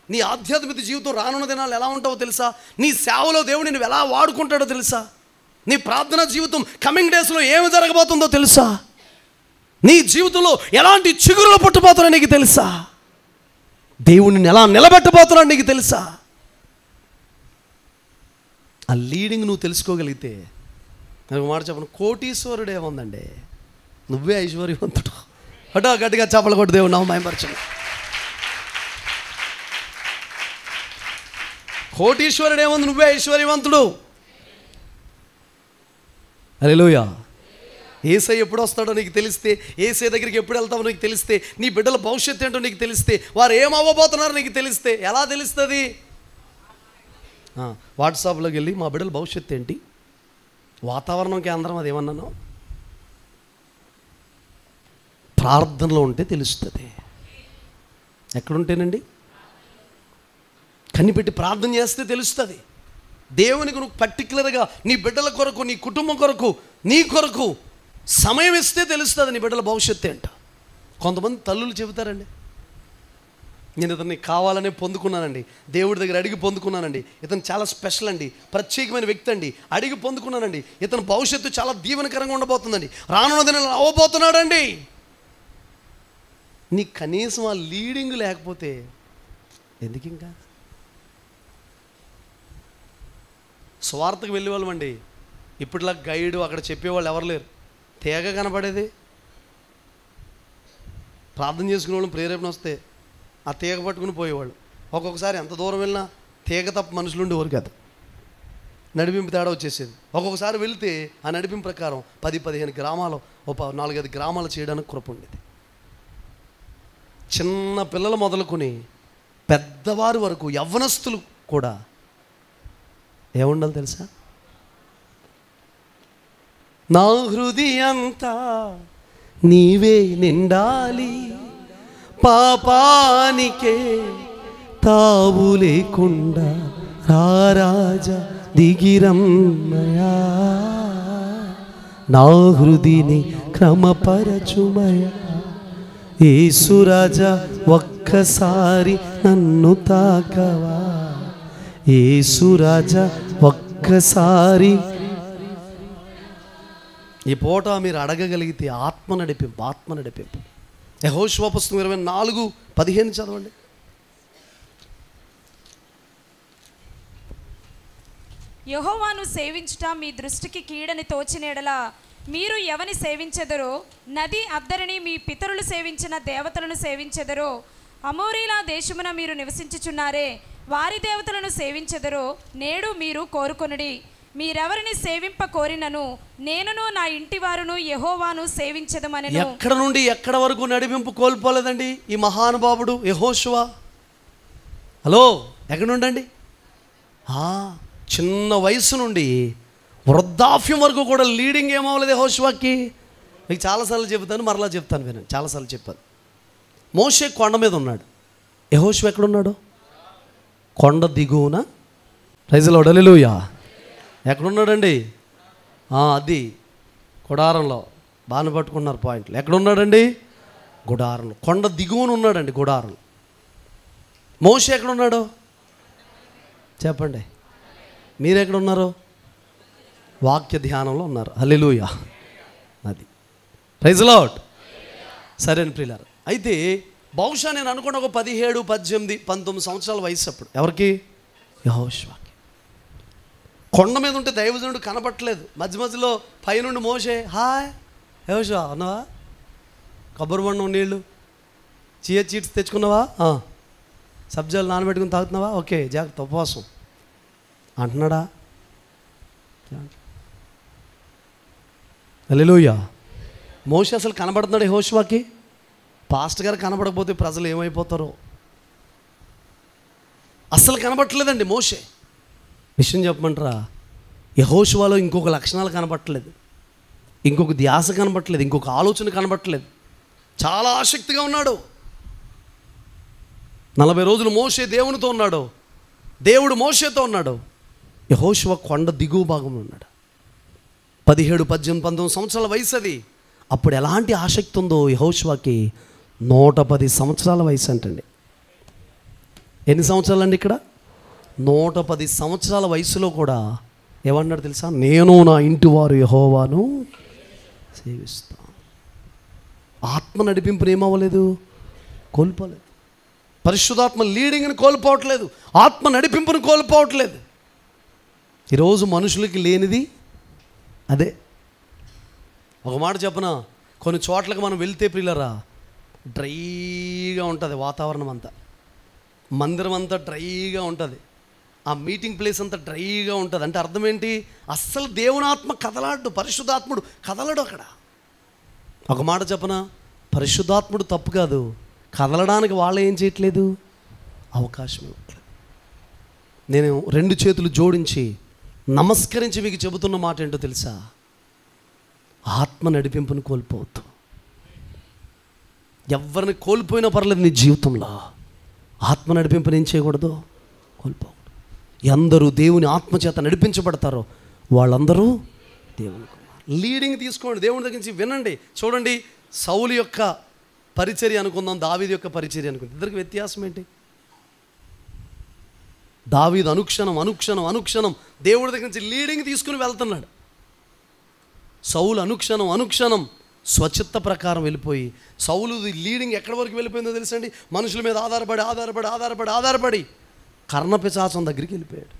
నీ ఆధ్యాత్మిక జీవితం రానున్న దినాలు ఎలా ఉంటావో తెలుసా? నీ సేవలో దేవుడు నువ్వు ఎలా వాడుకుంటాడో తెలుసా? నీ ప్రార్థనా జీవితం కమింగ్ డేస్లో ఏమి జరగబోతుందో తెలుసా? నీ జీవితంలో ఎలాంటి చిగురులు పుట్టబోతున్నా నీకు తెలుసా? దేవుడిని ఎలా నిలబెట్టబోతున్నాడు నీకు తెలుసా? ఆ లీడింగ్ నువ్వు తెలుసుకోగలిగితే, నాకు మాట చెప్పను, కోటీశ్వరుడు ఏముందండి, నువ్వే ఐశ్వర్యవంతుడు. అటో గట్టిగా చప్పలు కొట్టు దేవుడు నవ్వు మహిమపరచండి. కోటీశ్వరుడు ఏముంది, నువ్వే ఐశ్వర్యవంతుడు. హల్లెలూయా. యేసయ్య ఎప్పుడు వస్తాడో నీకు తెలిస్తే, యేసయ్య దగ్గరికి ఎప్పుడు వెళ్తావో నీకు తెలిస్తే, నీ బిడ్డల భవిష్యత్తు ఏంటో నీకు తెలిస్తే, వారు ఏమవ్వబోతున్నారో నీకు తెలిస్తే, ఎలా తెలుస్తుంది? వాట్సాప్లోకి వెళ్ళి మా బిడ్డల భవిష్యత్తు ఏంటి, వాతావరణం కేంద్రం అది ఏమన్నాను, ప్రార్థనలో ఉంటే తెలుస్తుంది. ఎక్కడుంటేనండి, కనిపెట్టి ప్రార్థన చేస్తే తెలుస్తుంది. దేవునికి నువ్వు పర్టికులర్గా నీ బిడ్డల కొరకు, నీ కుటుంబం కొరకు, నీ కొరకు సమయం ఇస్తే తెలుస్తుంది నీ బిడ్డల భవిష్యత్తు ఏంటో. కొంతమంది తల్లులు చెబుతారండి, నేను ఇతన్ని కావాలనే పొందుకున్నానండి, దేవుడి దగ్గర అడిగి పొందుకున్నానండి, ఇతను చాలా స్పెషల్ అండి, ప్రత్యేకమైన వ్యక్తి అండి, అడిగి పొందుకున్నానండి, ఇతని భవిష్యత్తు చాలా దీవెనకరంగా ఉండబోతుందండి, రానున్న దినాలు అవ్వబోతున్నాడండి. నీ కనీసం ఆ లీడింగ్ లేకపోతే ఎందుకు? ఇంకా స్వార్థకు వెళ్ళేవాళ్ళమండి. ఇప్పటిలా గైడు అక్కడ చెప్పేవాళ్ళు ఎవరు లేరు. తీగ కనపడేది, ప్రార్థన చేసుకునే వాళ్ళు ప్రేరేపణ వస్తే ఆ తీగ పట్టుకుని పోయేవాళ్ళు. ఒక్కొక్కసారి ఎంత దూరం వెళ్ళినా తీగ తప్ప మనుషులు ఉండేవారు కాదు, నడిపింపు తేడా వచ్చేసేది. ఒక్కొక్కసారి వెళితే ఆ నడిపింపు ప్రకారం 10-15 గ్రామాలు, 4-5 గ్రామాలు చేయడానికి కృప ఉండేది. చిన్న పిల్లలు మొదలుకొని పెద్దవారి వరకు యవ్వనస్తులు కూడా ఏముండాలి తెలుసా? నా హృదయంతా నీవే నిండాలి, పాపానికే తావు లేకుండా రారాజా దిగిరమ్మయా, నా హృదిని క్రమపరచుమయా, యేసురాజా ఒక్కసారి నన్ను తాకవా, యేసు రాజా ఒక్కసారి. ఈ పూట మీరు అడగగలిగితే ఆత్మ నడిపింపు. యెహోషువ పుస్తకం 24:15 చదవండి. యెహోవాను సేవించుట మీ దృష్టికి కీడని తోచినేడలా మీరు ఎవని సేవించెదరో, నది అద్దరిని మీ పితరులు సేవించిన దేవతలను సేవించెదరో, అమోరీల దేశమున మీరు నివసించుచున్నారే వారి దేవతలను సేవించెదరో నేడు మీరు కోరుకొనుడి. మీరెవరిని సేవింప కోరినను నేనును నా ఇంటి వారును యెహోవాను సేవించెదమనెను. ఎక్కడ నుండి ఎక్కడ వరకు నడిపింపు కోల్పోలేదండి ఈ మహానుభావుడు యెహోషువ. హలో, ఎక్కడ నుండండి? చిన్న వయసు నుండి వృద్ధాప్యం వరకు కూడా లీడింగ్ ఏమవ్వలేదు యెహోషువకి. మీకు చాలాసార్లు చెబుతాను, మరలా చెప్తాను వినండి. చాలాసార్లు చెప్పాను. మోషే కొండ మీద ఉన్నాడు, యెహోషువ ఎక్కడున్నాడు? కొండ దిగువన. ప్రైజ్ లార్డ్, హల్లెలూయా. ఎక్కడున్నాడండి? అది గుడారంలో. బాగా పట్టుకున్నారు పాయింట్లు. ఎక్కడున్నాడండి? గుడారంలో. కొండ దిగువన ఉన్నాడండి గుడారంలో. మోషే ఎక్కడున్నాడు చెప్పండి? మీరు ఎక్కడున్నారు? వాక్య ధ్యానంలో ఉన్నారు. హల్లెలూయా. అది ప్రైజ్ లార్డ్. సరేనా ప్రియులారా? అయితే బహుశా నేను అనుకున్న ఒక 17, 18, 19 సంవత్సరాల వయసు అప్పుడు. ఎవరికి? యెహోషువకి. కొండ మీద ఉంటే దైవజనుడు కనపట్టలేదు. మధ్య మధ్యలో పైనుండి మోషే, హాయ్ యెహోషువ ఉన్నావా? కొబ్బరి బొండం నీళ్ళు, చియా చీట్స్ తెచ్చుకున్నావా? సబ్జాలు నానబెట్టుకుని తాగుతున్నావా? ఓకే, జాగ్రత్త, ఉపవాసం అంటున్నాడా? హల్లెలూయా. మోషే అసలు కనబడుతున్నాడు యెహోషువకి? పాస్టర్ గారు కనబడకపోతే ప్రజలు ఏమైపోతారో. అస్సలు కనబట్టలేదండి మోషే. విషయం చెప్పమంటారా? యెహోషువలో ఇంకొక లక్షణాలు కనబట్టలేదు, ఇంకొక ధ్యాస కనబట్టలేదు, ఇంకొక ఆలోచన కనబట్టలేదు. చాలా ఆసక్తిగా ఉన్నాడు. 40 రోజులు మోషే దేవునితో ఉన్నాడు, దేవుడు మోషేతో ఉన్నాడు. యెహోషువ కొండ దిగువ భాగంలో ఉన్నాడు. 17, 18, 19 సంవత్సరాల వయసు అది. అప్పుడు ఎలాంటి ఆసక్తి ఉందో యెహోషువకి? 110 సంవత్సరాల వయసు అంటండి. ఎన్ని సంవత్సరాలండి ఇక్కడ? 110 సంవత్సరాల వయసులో కూడా ఏమన్నాడు తెలుసా? నేను నా ఇంటి వారు యెహోవాను సేవిస్తాను. ఆత్మ నడిపింపుని ఏమవ్వలేదు, కోల్పోలేదు. పరిశుద్ధాత్మ లీడింగ్ని కోల్పోవట్లేదు, ఆత్మ నడిపింపుని కోల్పోవట్లేదు. ఈరోజు మనుషులకి లేనిది అదే. ఒక మాట చెప్పనా, కొన్ని చోట్లకు మనం వెళ్తే ప్రియులరా, డ్రైగా ఉంటుంది వాతావరణం అంతా, మందిరం అంతా డ్రైగా ఉంటుంది, ఆ మీటింగ్ ప్లేస్ అంతా డ్రైగా ఉంటుంది. అంటే అర్థం ఏంటి? అస్సలు దేవునాత్మ కదలాడు, పరిశుద్ధాత్ముడు కదలడు అక్కడ. ఒక మాట చెప్పనా, పరిశుద్ధాత్ముడు తప్పు కాదు, కదలడానికి వాళ్ళు ఏం చేయట్లేదు, అవకాశం ఇవ్వట్లేదు. నేను 2 చేతులు జోడించి నమస్కరించి మీకు చెబుతున్న మాట ఏంటో తెలుసా? ఆత్మ నడిపింపుని కోల్పోవద్దు. ఎవరిని కోల్పోయినా పర్లేదు, నీ జీవితంలో ఆత్మ నడిపింపుని ఏం చేయకూడదు, కోల్పోకూడదు. ఎందరూ దేవుని ఆత్మచేత నడిపించబడతారో వాళ్ళందరూ దేవుని కుమారులు. లీడింగ్ తీసుకోండి, దేవుని దగ్గర నుంచి వినండి. చూడండి, సౌలు యొక్క పరిచర్య అనుకుందాం, దావీదు యొక్క పరిచర్య అనుకుందాం. ఇద్దరికి వ్యత్యాసం ఏంటి? దావీదు అనుక్షణం దేవుడి దగ్గర నుంచి లీడింగ్ తీసుకుని వెళ్తున్నాడు. సౌలు అనుక్షణం స్వచ్ఛత ప్రకారం వెళ్ళిపోయి, సౌలు లీడింగ్ ఎక్కడి వరకు వెళ్ళిపోయిందో తెలుసండి? మనుషుల మీద ఆధారపడి కర్ణపిశాచం దగ్గరికి వెళ్ళిపోయాడు.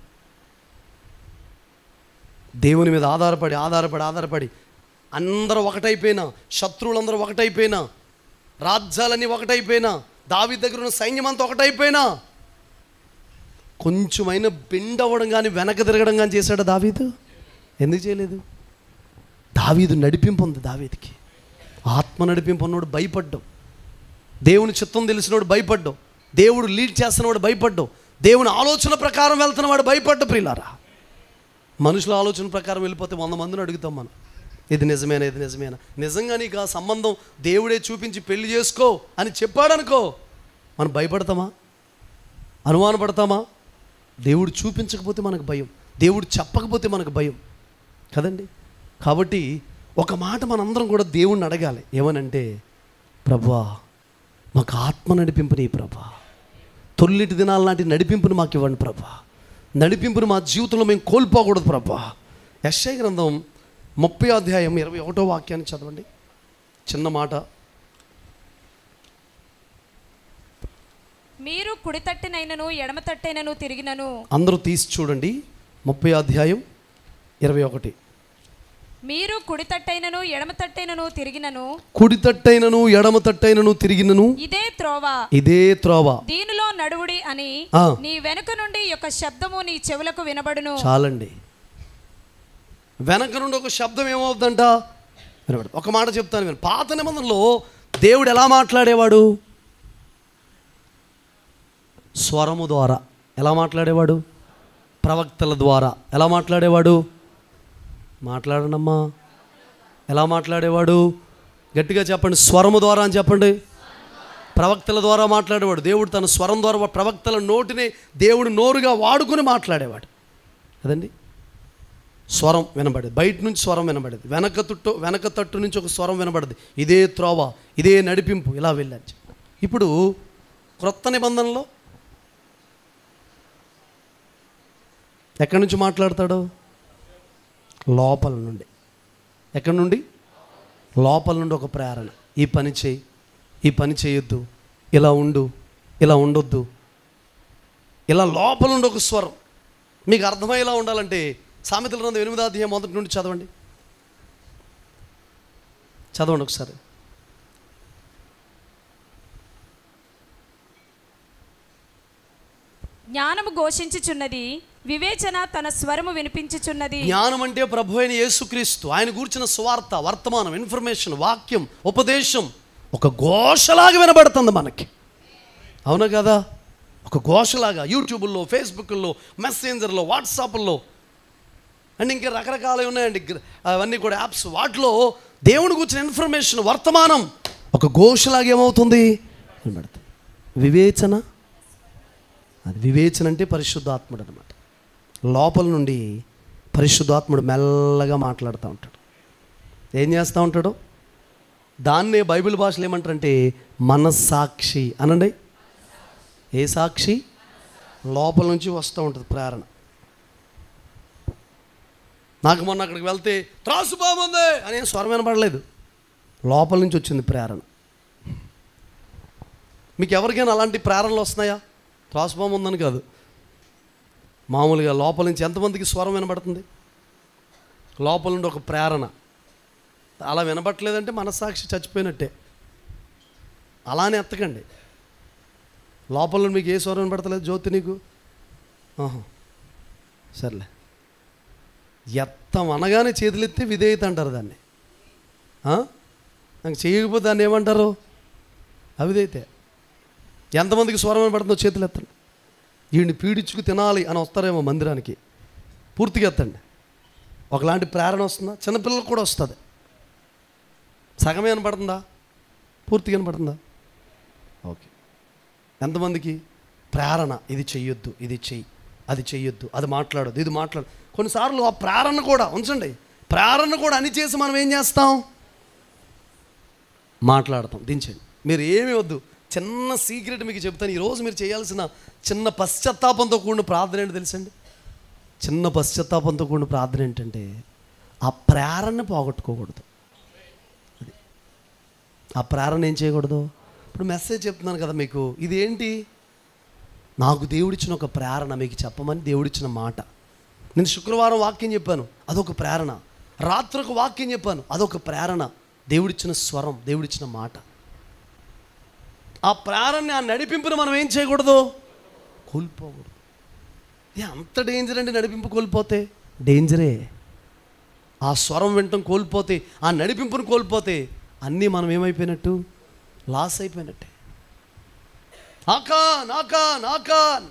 దేవుని మీద ఆధారపడి అందరూ ఒకటైపోయినా, శత్రువులందరూ ఒకటైపోయినా, రాజ్యాలన్నీ ఒకటైపోయినా, దావీదు దగ్గర ఉన్న సైన్యం అంతా ఒకటైపోయినా, కొంచెమైనా బెండ్ అవ్వడం కానీ వెనక తిరగడం కానీ చేశాడు దావీదు? ఎందుకు చేయలేదు? దావీదు నడిపింపు ఉంది. దావీదుకి ఆత్మ నడిపింపు ఉన్నవాడు భయపడ్డావు, దేవుని చిత్తం తెలిసినవాడు భయపడ్డావు, దేవుడు లీడ్ చేస్తున్నవాడు భయపడ్డావు, దేవుని ఆలోచన ప్రకారం వెళ్తున్నవాడు భయపడ్డ. ప్రియులారా, మనుషుల ఆలోచన ప్రకారం వెళ్ళిపోతే 100 మందిని అడుగుతాం మనం, ఇది నిజమేనా? నిజంగా నీకు ఆ సంబంధం దేవుడే చూపించి పెళ్లి చేసుకో అని చెప్పాడనుకో, మనం భయపడతామా? అనుమానపడతామా? దేవుడు చూపించకపోతే మనకు భయం, దేవుడు చెప్పకపోతే మనకు భయం కదండి. కాబట్టి ఒక మాట మనందరం కూడా దేవుణ్ణి అడగాలి. ఏమనంటే, ప్రభువా మాకు ఆత్మ నడిపింపుని ప్రభా, తొల్లిటి దినాల నాటి నడిపింపుని మాకు ఇవ్వండి ప్రభా. నడిపింపుని మా జీవితంలో మేము కోల్పోకూడదు ప్రభా. యెషయా గ్రంథం 30వ అధ్యాయం 21వ వాక్యాన్ని చదవండి. చిన్న మాట. మీరు కుడి తట్టినైనను ఎడమ తట్టైనను తిరిగినను. అందరూ తీసి చూడండి. 30వ అధ్యాయం 21. మీరు కుడి తట్టైనను ఎడమ తట్టైనను తిరిగినను. కుడి తట్టైనను ఎడమ తట్టైనను తిరిగినను ఇదే త్రోవ, ఇదే త్రోవ. దీనిలో నడువుడి అని నీ వెనుక నుండి యొక్క శబ్దము నీ చెవులకు వినబడును. చాలండి. వెనక నుండి ఒక శబ్దం ఏమవుతుందంట? వినబడు. ఒక మాట చెప్తాను నేను. పాత నిబంధనలో దేవుడు ఎలా మాట్లాడేవాడు? స్వరము ద్వారా. ఎలా మాట్లాడేవాడు? ప్రవక్తల ద్వారా. ఎలా మాట్లాడేవాడు? మాట్లాడనమ్మా. ఎలా మాట్లాడేవాడు? గట్టిగా చెప్పండి. స్వరము ద్వారా అని చెప్పండి. ప్రవక్తల ద్వారా మాట్లాడేవాడు. దేవుడు తన స్వరం ద్వారా ప్రవక్తల నోటిని దేవుడు నోరుగా వాడుకొని మాట్లాడేవాడు కదండి. స్వరం వినబడేది, బయట నుంచి స్వరం వినబడేది, వెనక తట్టు నుంచి ఒక స్వరం వినబడేది. ఇదే త్రోవ, ఇదే నడిపింపు, ఇలా వెళ్ళాను. ఇప్పుడు క్రొత్త నిబంధనలో ఎక్కడి నుంచి మాట్లాడతాడు? లోపల నుండి. ఎక్కడి నుండి? లోపల నుండి ఒక ప్రేరణ. ఈ పని చేయి, ఈ పని చేయొద్దు, ఇలా ఉండు, ఇలా ఉండొద్దు, ఇలా లోపల నుండి ఒక స్వరం. మీకు అర్థమయ్యేలా ఉండాలంటే సామెతల గ్రంథం 8వ అధ్యాయం 1 నుండి చదవండి. చదవండి ఒకసారి. జ్ఞానము ఘోషించుచున్నది, వివేచన తన స్వరము వినిపించుచున్నది. జ్ఞానం అంటే ప్రభు అయిన యేసుక్రీస్తు, ఆయన గూర్చిన సువార్త, వర్తమానం, ఇన్ఫర్మేషన్, వాక్యం, ఉపదేశం ఒక ఘోషలాగా వినబడుతుంది మనకి. అవునా కదా? ఒక ఘోషలాగా యూట్యూబ్లో, ఫేస్బుక్లో, మెసెంజర్లో, వాట్సాప్లో అండ్ ఇంకా రకరకాలు ఉన్నాయండి అవన్నీ కూడా యాప్స్. వాటిలో దేవుని గురించిన ఇన్ఫర్మేషన్, వర్తమానం ఒక ఘోషలాగా ఏమవుతుంది? వినబడుతుంది. వివేచన, అది వివేచన అంటే పరిశుద్ధాత్ముడు అనమాట. లోపల నుండి పరిశుద్ధాత్ముడు మెల్లగా మాట్లాడుతూ ఉంటాడు. ఏం చేస్తూ ఉంటాడు? దాన్నే బైబిల్ భాషలో ఏమంటారంటే మనస్సాక్షి అనండి. ఏ సాక్షి? లోపల నుంచి వస్తూ ఉంటుంది ప్రేరణ. నాకు మొన్న అక్కడికి వెళ్తే త్రాసు బాగుంది అని స్వరం వినపడలేదు, లోపల నుంచి వచ్చింది ప్రేరణ. మీకు ఎవరికైనా అలాంటి ప్రేరణలు వస్తున్నాయా? త్రాసు బాగుందని కాదు, మామూలుగా లోపల నుంచి ఎంతమందికి స్వరం వినబడుతుంది? లోపల నుండి ఒక ప్రేరణ. అలా వినబట్టలేదంటే మనస్సాక్షి చచ్చిపోయినట్టే. అలానే ఎత్తకండి. లోపల నుండి మీకు ఏ స్వరం వినబడతలేదు? జ్యోతి నీకు సర్లే. ఎత్తం అనగానే చేతులెత్తి విధేయత అంటారు దాన్ని. నాకు చేయకపోతే దాన్ని ఏమంటారు? అవిధేయతే. ఎంతమందికి స్వరం వినబడుతుందో చేతులు ఎత్తండి. వీడిని పీడించుకు తినాలి అని వస్తారేమో మందిరానికి, పూర్తిగా ఎత్తండి. ఒకలాంటి ప్రేరణ వస్తుందా? చిన్నపిల్లలకు కూడా వస్తుంది. సగమే వినపడుతుందా? పూర్తిగా వినపడుతుందా? ఓకే. ఎంతమందికి ప్రేరణ? ఇది చెయ్యొద్దు, ఇది చెయ్యి, అది చెయ్యొద్దు, అది మాట్లాడొద్దు, ఇది మాట్లాడు. కొన్నిసార్లు ఆ ప్రేరణ కూడా ఉంచండి. ప్రేరణ కూడా అని చేసి మనం ఏం చేస్తాం? మాట్లాడతాం. దించండి. మీరు ఏమీ వద్దు. చిన్న సీక్రెట్ మీకు చెప్తాను. ఈరోజు మీరు చేయాల్సిన చిన్న పశ్చాత్తాపంతో కూడిన ప్రార్థన ఏంటి తెలుసండి? చిన్న పశ్చాత్తాపంతో కూడిన ప్రార్థన ఏంటంటే ఆ ప్రేరణని పోగొట్టుకోకూడదు. ఆ ప్రేరణ ఏం చేయకూడదు? ఇప్పుడు మెసేజ్ చెప్తున్నాను కదా మీకు, ఇదేంటి? నాకు దేవుడిచ్చిన ఒక ప్రేరణ మీకు చెప్పమని దేవుడిచ్చిన మాట. నేను శుక్రవారం వాక్యం చెప్పాను, అదొక ప్రేరణ. రాత్రి ఒక వాక్యం చెప్పాను, అదొక ప్రేరణ. దేవుడిచ్చిన స్వరం, దేవుడిచ్చిన మాట. ఆ ప్రేరణని, ఆ నడిపింపుని మనం ఏం చేయకూడదు? కోల్పోకూడదు. అంత డేంజర్ అండి. నడిపింపు కోల్పోతే డేంజరే. ఆ స్వరం వినటం కోల్పోతే, ఆ నడిపింపుని కోల్పోతే అన్నీ మనం ఏమైపోయినట్టు? లాస్ అయిపోయినట్టే. ఆకాన్ ఆకాన్ ఆకాన్,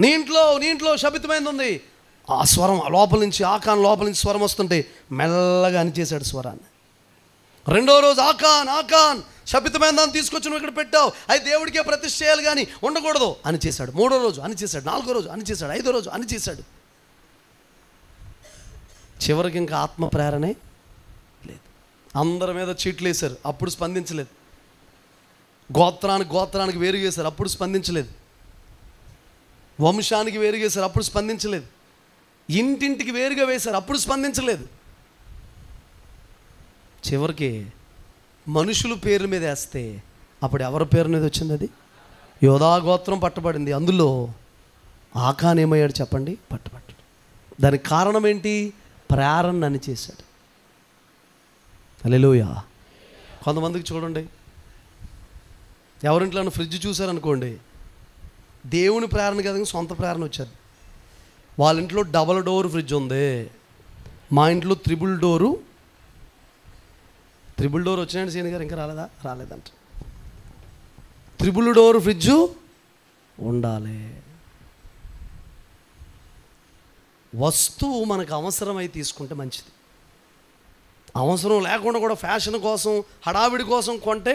నీ ఇంట్లో శపితమైంది ఉంది. ఆ స్వరం లోపల నుంచి, ఆకాన్ లోపల నుంచి స్వరం వస్తుంటే మెల్లగా అనిచేశాడు స్వరాన్ని. రెండో రోజు ఆకాన్ ఆకాన్, శపితమైన దాన్ని తీసుకొచ్చి నువ్వు ఇక్కడ పెట్టావు, అది దేవుడికే ప్రతిష్ఠ చేయాలి కానీ ఉండకూడదు అని చేశాడు. మూడో రోజు అని చేశాడు, నాలుగో రోజు అని చేశాడు, ఐదో రోజు అని చేశాడు. చివరికి ఇంకా ఆత్మ ప్రేరణే లేదు. అందరి మీద చీట్లు వేశారు, అప్పుడు స్పందించలేదు. గోత్రానికి వేరు చేశారు, అప్పుడు స్పందించలేదు. వంశానికి వేరు చేశారు, అప్పుడు స్పందించలేదు. ఇంటింటికి వేరుగా వేశారు, అప్పుడు స్పందించలేదు. చివరికి మనుషుల పేరు మీద వేస్తే అప్పుడు ఎవరి పేరు మీద వచ్చింది? అది యోధా గోత్రం పట్టబడింది. అందులో ఆకాన్ ఏమయ్యాడు చెప్పండి? పట్టబడ్డాడు. దానికి కారణం ఏంటి? ప్రేరణ అని చేశాడు. హల్లెలూయా. కొంతమందికి చూడండి, ఎవరింట్లోనూ ఫ్రిడ్జ్ చూశారనుకోండి, దేవుని ప్రేరణ కదా, సొంత ప్రేరణ వచ్చేది. వాళ్ళ ఇంట్లో డబల్ డోర్ ఫ్రిడ్జ్ ఉంది, మా ఇంట్లో త్రిబుల్ డోర్ వచ్చినాయండి. సీని గారు ఇంకా రాలేదంట. త్రిబుల్ డోర్ ఫ్రిడ్జు ఉండాలి. వస్తువు మనకు అవసరమై తీసుకుంటే మంచిది. అవసరం లేకుండా కూడా ఫ్యాషన్ కోసం, హడావిడి కోసం కొంటే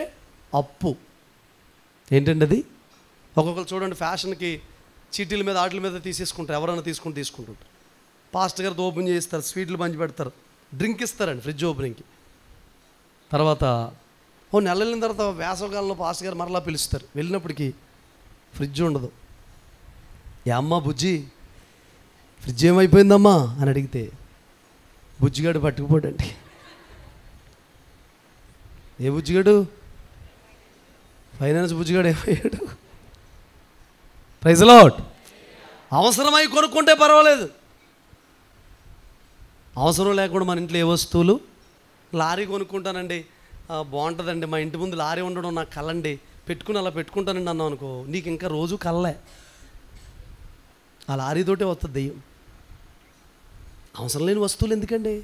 అప్పు. ఏంటండి అది? ఒక్కొక్కరు చూడండి, ఫ్యాషన్కి చీటీల మీద వాటి మీద తీసేసుకుంటారు. ఎవరైనా తీసుకుంటుంటారు. పాస్టర్ గారితో ఓపెన్ చేస్తారు, స్వీట్లు పంచి పెడతారు, డ్రింక్ ఇస్తారండి ఫ్రిడ్జ్ ఓపెనింగ్కి. తర్వాత నెల వెళ్ళిన తర్వాత వేసవకాలంలో పాస్టర్ గారు మరలా పిలుస్తారు. వెళ్ళినప్పటికీ ఫ్రిడ్జ్ ఉండదు. అమ్మ బుజ్జి ఫ్రిడ్జ్ ఏమైపోయిందమ్మా అని అడిగితే బుజ్జిగాడు పట్టుకుపోడండి. ఏ బుజ్జిగాడు? ఫైనాన్స్ బుజ్జిగాడు ఏమయ్యాడు? Praise the lord. అవసరమై కొనుక్కుంటే పర్వాలేదు, అవసరం లేకుండా మన ఇంట్లో ఏ వస్తువులు. లారీ కొనుక్కుంటానండి, బాగుంటుందండి, మా ఇంటి ముందు లారీ ఉండడం నాకు కళ్ళండి, పెట్టుకుని అలా పెట్టుకుంటానండి అన్నావు అనుకో, నీకు ఇంకా రోజు కళ్ళే. ఆ లారీతోటే వస్తుంది దెయ్యం. అవసరం లేని వస్తువులు ఎందుకండి?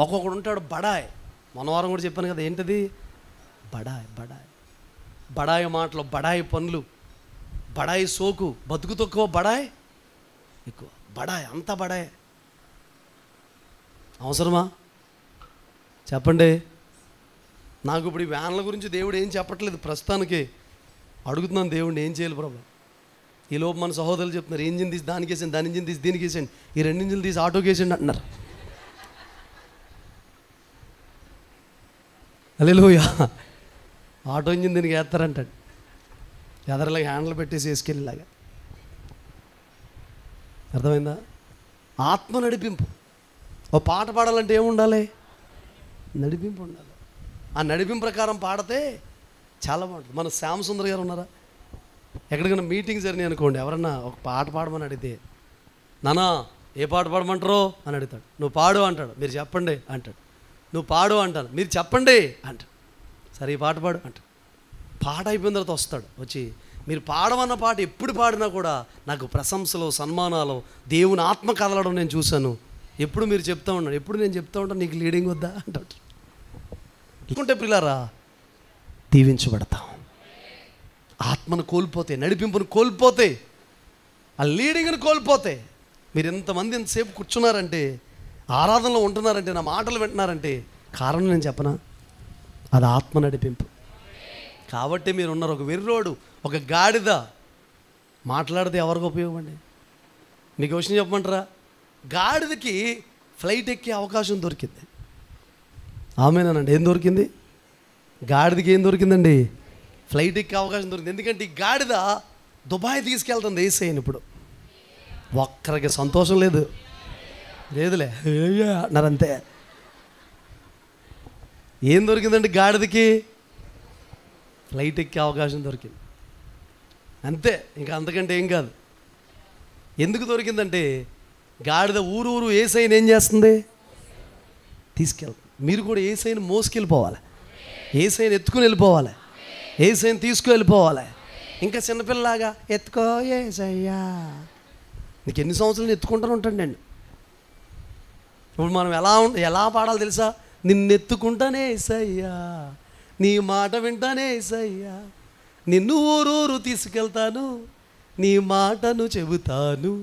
ఒక్కొక్కడు ఉంటాడు బడాయ్. మొన్న వారం కూడా చెప్పాను కదా, ఏంటది? బడాయి మాటలు, బడాయి పనులు, బడాయి సోకు, బతుకు తక్కువ బడాయి ఎక్కువ. బడాయి అంతా బడాయి. అవసరమా చెప్పండి? నాకు ఇప్పుడు ఈ వ్యాన్ల గురించి దేవుడు ఏం చెప్పట్లేదు ప్రస్తుతానికి. అడుగుతున్నాను దేవుడిని, ఏం చేయాలి ప్రభు? ఈలోపు మన సహోదరులు చెప్తున్నారు, ఇంజిన్ తీసి దానికి వేసండి, దాని ఇంజిన్ తీసి దీనికి వేసండి, ఈ 2 ఇంజిన్లు తీసి ఆటోకి వేసండి అంటున్నారు. హల్లెలూయా. ఆటో ఇంజిన్ దీనికి వేస్తారంటాడు, ఎదరలాగా హ్యాండిల్ పెట్టేసి వేసుకెళ్ళేలాగా. అర్థమైందా? ఆత్మ నడిపింపు. ఓ పాట పాడాలంటే ఏముండాలి? నడిపింపు ఉండాలి. ఆ నడిపింపు ప్రకారం పాడితే చాలా బాగుంటుంది. మన శ్యామ్ సుందర్ గారు ఉన్నారా? ఎక్కడికైనా మీటింగ్ జరిగినాయి అనుకోండి, ఎవరన్నా ఒక పాట పాడమని అడిగితే, నానా ఏ పాట పాడమంటారో అని అడుగుతాడు. నువ్వు పాడు అంటాడు, మీరు చెప్పండి అంటాడు. నువ్వు పాడు అంటాను, మీరు చెప్పండి అంటాడు. సరే ఈ పాట పాడు అంటాడు. పాట అయిపోయిన తర్వాత వస్తాడు, వచ్చి మీరు పాడమన్న పాట ఎప్పుడు పాడినా కూడా నాకు ప్రశంసలు, సన్మానాలు, దేవుని ఆత్మ కదలడం నేను చూశాను. ఎప్పుడు మీరు చెప్తా ఉన్నాను, ఎప్పుడు నేను చెప్తా ఉంటాను, నీకు లీడింగ్ వద్దా అంటాడు. అనుకుంటే పిల్లారా దీవించబడతాం. ఆత్మను కోల్పోతే, నడిపింపును కోల్పోతే, ఆ లీడింగ్ని కోల్పోతే, మీరు ఎంతసేపు కూర్చున్నారంటే, ఆరాధనలో ఉంటున్నారంటే, నా మాటలు వింటున్నారంటే కారణం నేను చెప్పనా? అది ఆత్మ నడిపింపు. కాబట్టి మీరు ఉన్నారు. ఒక వెర్రోడు, ఒక గాడిద మాట్లాడితే ఎవరికి ఉపయోగం అండి? మీకు విషయం చెప్పమంటారా? గాడిదకి ఫ్లైట్ ఎక్కే అవకాశం దొరికింది. ఆమేనండి. ఏం దొరికింది? గాడిదకి ఏం దొరికిందండి? ఫ్లైట్ ఎక్కే అవకాశం దొరికింది. ఎందుకంటే ఈ గాడిద దుబాయ్ తీసుకెళ్తుంది యేసయ్యని. ఇప్పుడు ఒక్కరికి సంతోషం లేదులే అన్నారంతే. ఏం దొరికిందండి గాడిదకి? ఫ్లైట్ ఎక్కే అవకాశం దొరికింది అంతే, ఇంకా అంతకంటే ఏం కాదు. ఎందుకు దొరికిందంటే గాడిద ఊరు యేసయ్యని ఏం చేస్తుంది? తీసుకెళ్తుంది. మీరు కూడా యేసయ్యని మోసుకెళ్ళిపోవాలి, యేసయ్యని ఎత్తుకుని వెళ్ళిపోవాలి, యేసయ్యని తీసుకువెళ్ళిపోవాలి. ఇంకా చిన్నపిల్లలాగా ఎత్తుకో యేసయ్యా, నీకు ఎన్ని సంవత్సరాలు ఎత్తుకుంటూనే ఉంటాను నేను. ఇప్పుడు మనం ఎలా పాడాలి తెలుసా? నిన్నెత్తుకుంటానే యేసయ్యా, నీ మాట వింటానే యేసయ్యా, నిన్ను ఊరూరు తీసుకెళ్తాను, నీ మాటను చెబుతాను.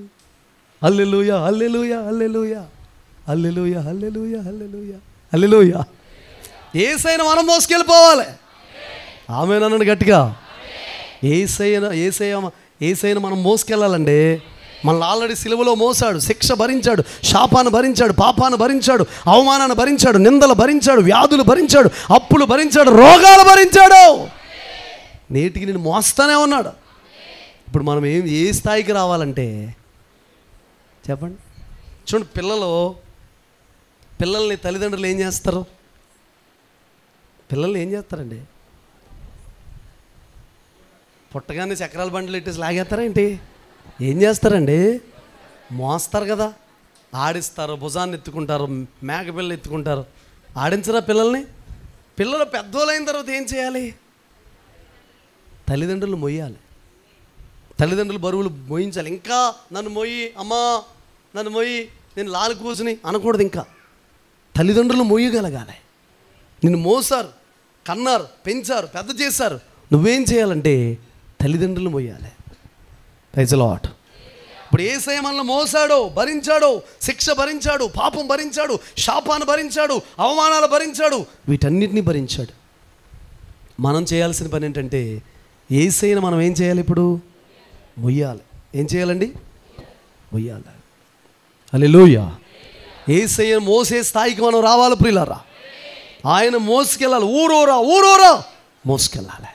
హల్లెలూయా హల్లెలూయా హల్లెలూయా హల్లెలూయా హల్లెలూయా హల్లెలూయా హల్లెలూయా. యేసయ్యను మనం మోసుకెళ్ళిపోవాలి. ఆమేన్ అనండి గట్టిగా. యేసయ్యను మనం మోసుకెళ్ళాలండి. మనల్ని ఆల్రెడీ సిలువలో మోసాడు, శిక్ష భరించాడు, శాపాన్ని భరించాడు, పాపాన్ని భరించాడు, అవమానాన్ని భరించాడు, నిందలు భరించాడు, వ్యాధులు భరించాడు, అప్పులు భరించాడు, రోగాలు భరించాడు. నేటికి నేను మోస్తానే ఉన్నాడు. ఇప్పుడు మనం ఏ స్థాయికి రావాలంటే చెప్పండి. చూడండి, పిల్లల్ని తల్లిదండ్రులు ఏం చేస్తారు? పిల్లల్ని ఏం చేస్తారండి? పుట్టగానే చక్రాల బండ్లు ఇట్టేసి లాగేస్తారా ఏంటి? ఏం చేస్తారండి? మోస్తారు కదా, ఆడిస్తారు, భుజాన్ని ఎత్తుకుంటారు, మేకపిల్లలు ఎత్తుకుంటారు. ఆడించరా పిల్లల్ని? పిల్లలు పెద్దోళ్ళైన తర్వాత ఏం చేయాలి? తల్లిదండ్రులు మొయ్యాలి. తల్లిదండ్రులు బరువులు మోయించాలి. ఇంకా నన్ను మొయ్యి, అమ్మా నన్ను మొయ్యి, నేను లాలి కూర్చుని అనకూడదు. ఇంకా తల్లిదండ్రులు మొయ్యగలగాలి. నిన్ను మోసారు, కన్నారు, పెంచారు, పెద్ద చేశారు. నువ్వేం చేయాలంటే తల్లిదండ్రులు మొయ్యాలి. Praise the lord. ఇప్పుడు యేసయ్య మనల్ని మోసాడో, భరించాడో, శిక్ష భరించాడు, పాపం భరించాడు, శాపాన్ని భరించాడు, అవమానాలు భరించాడు, వీటన్నిటిని భరించాడు. మనం చేయాల్సిన పని ఏంటంటే యేసయ్యను మనం ఏం చేయాలి? ఇప్పుడు మొయ్యాలి. ఏం చేయాలండి? మొయ్యాలి. హల్లెలూయా. యేసయ్యను మోసే స్థాయికి మనం రావాలి ప్రియులారా. ఆయన మోసుకెళ్ళాలి. ఊరూరా మోసుకెళ్ళాలి.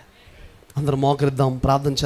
అందరం మోకరిద్దాం, ప్రార్థన చేద్దాం.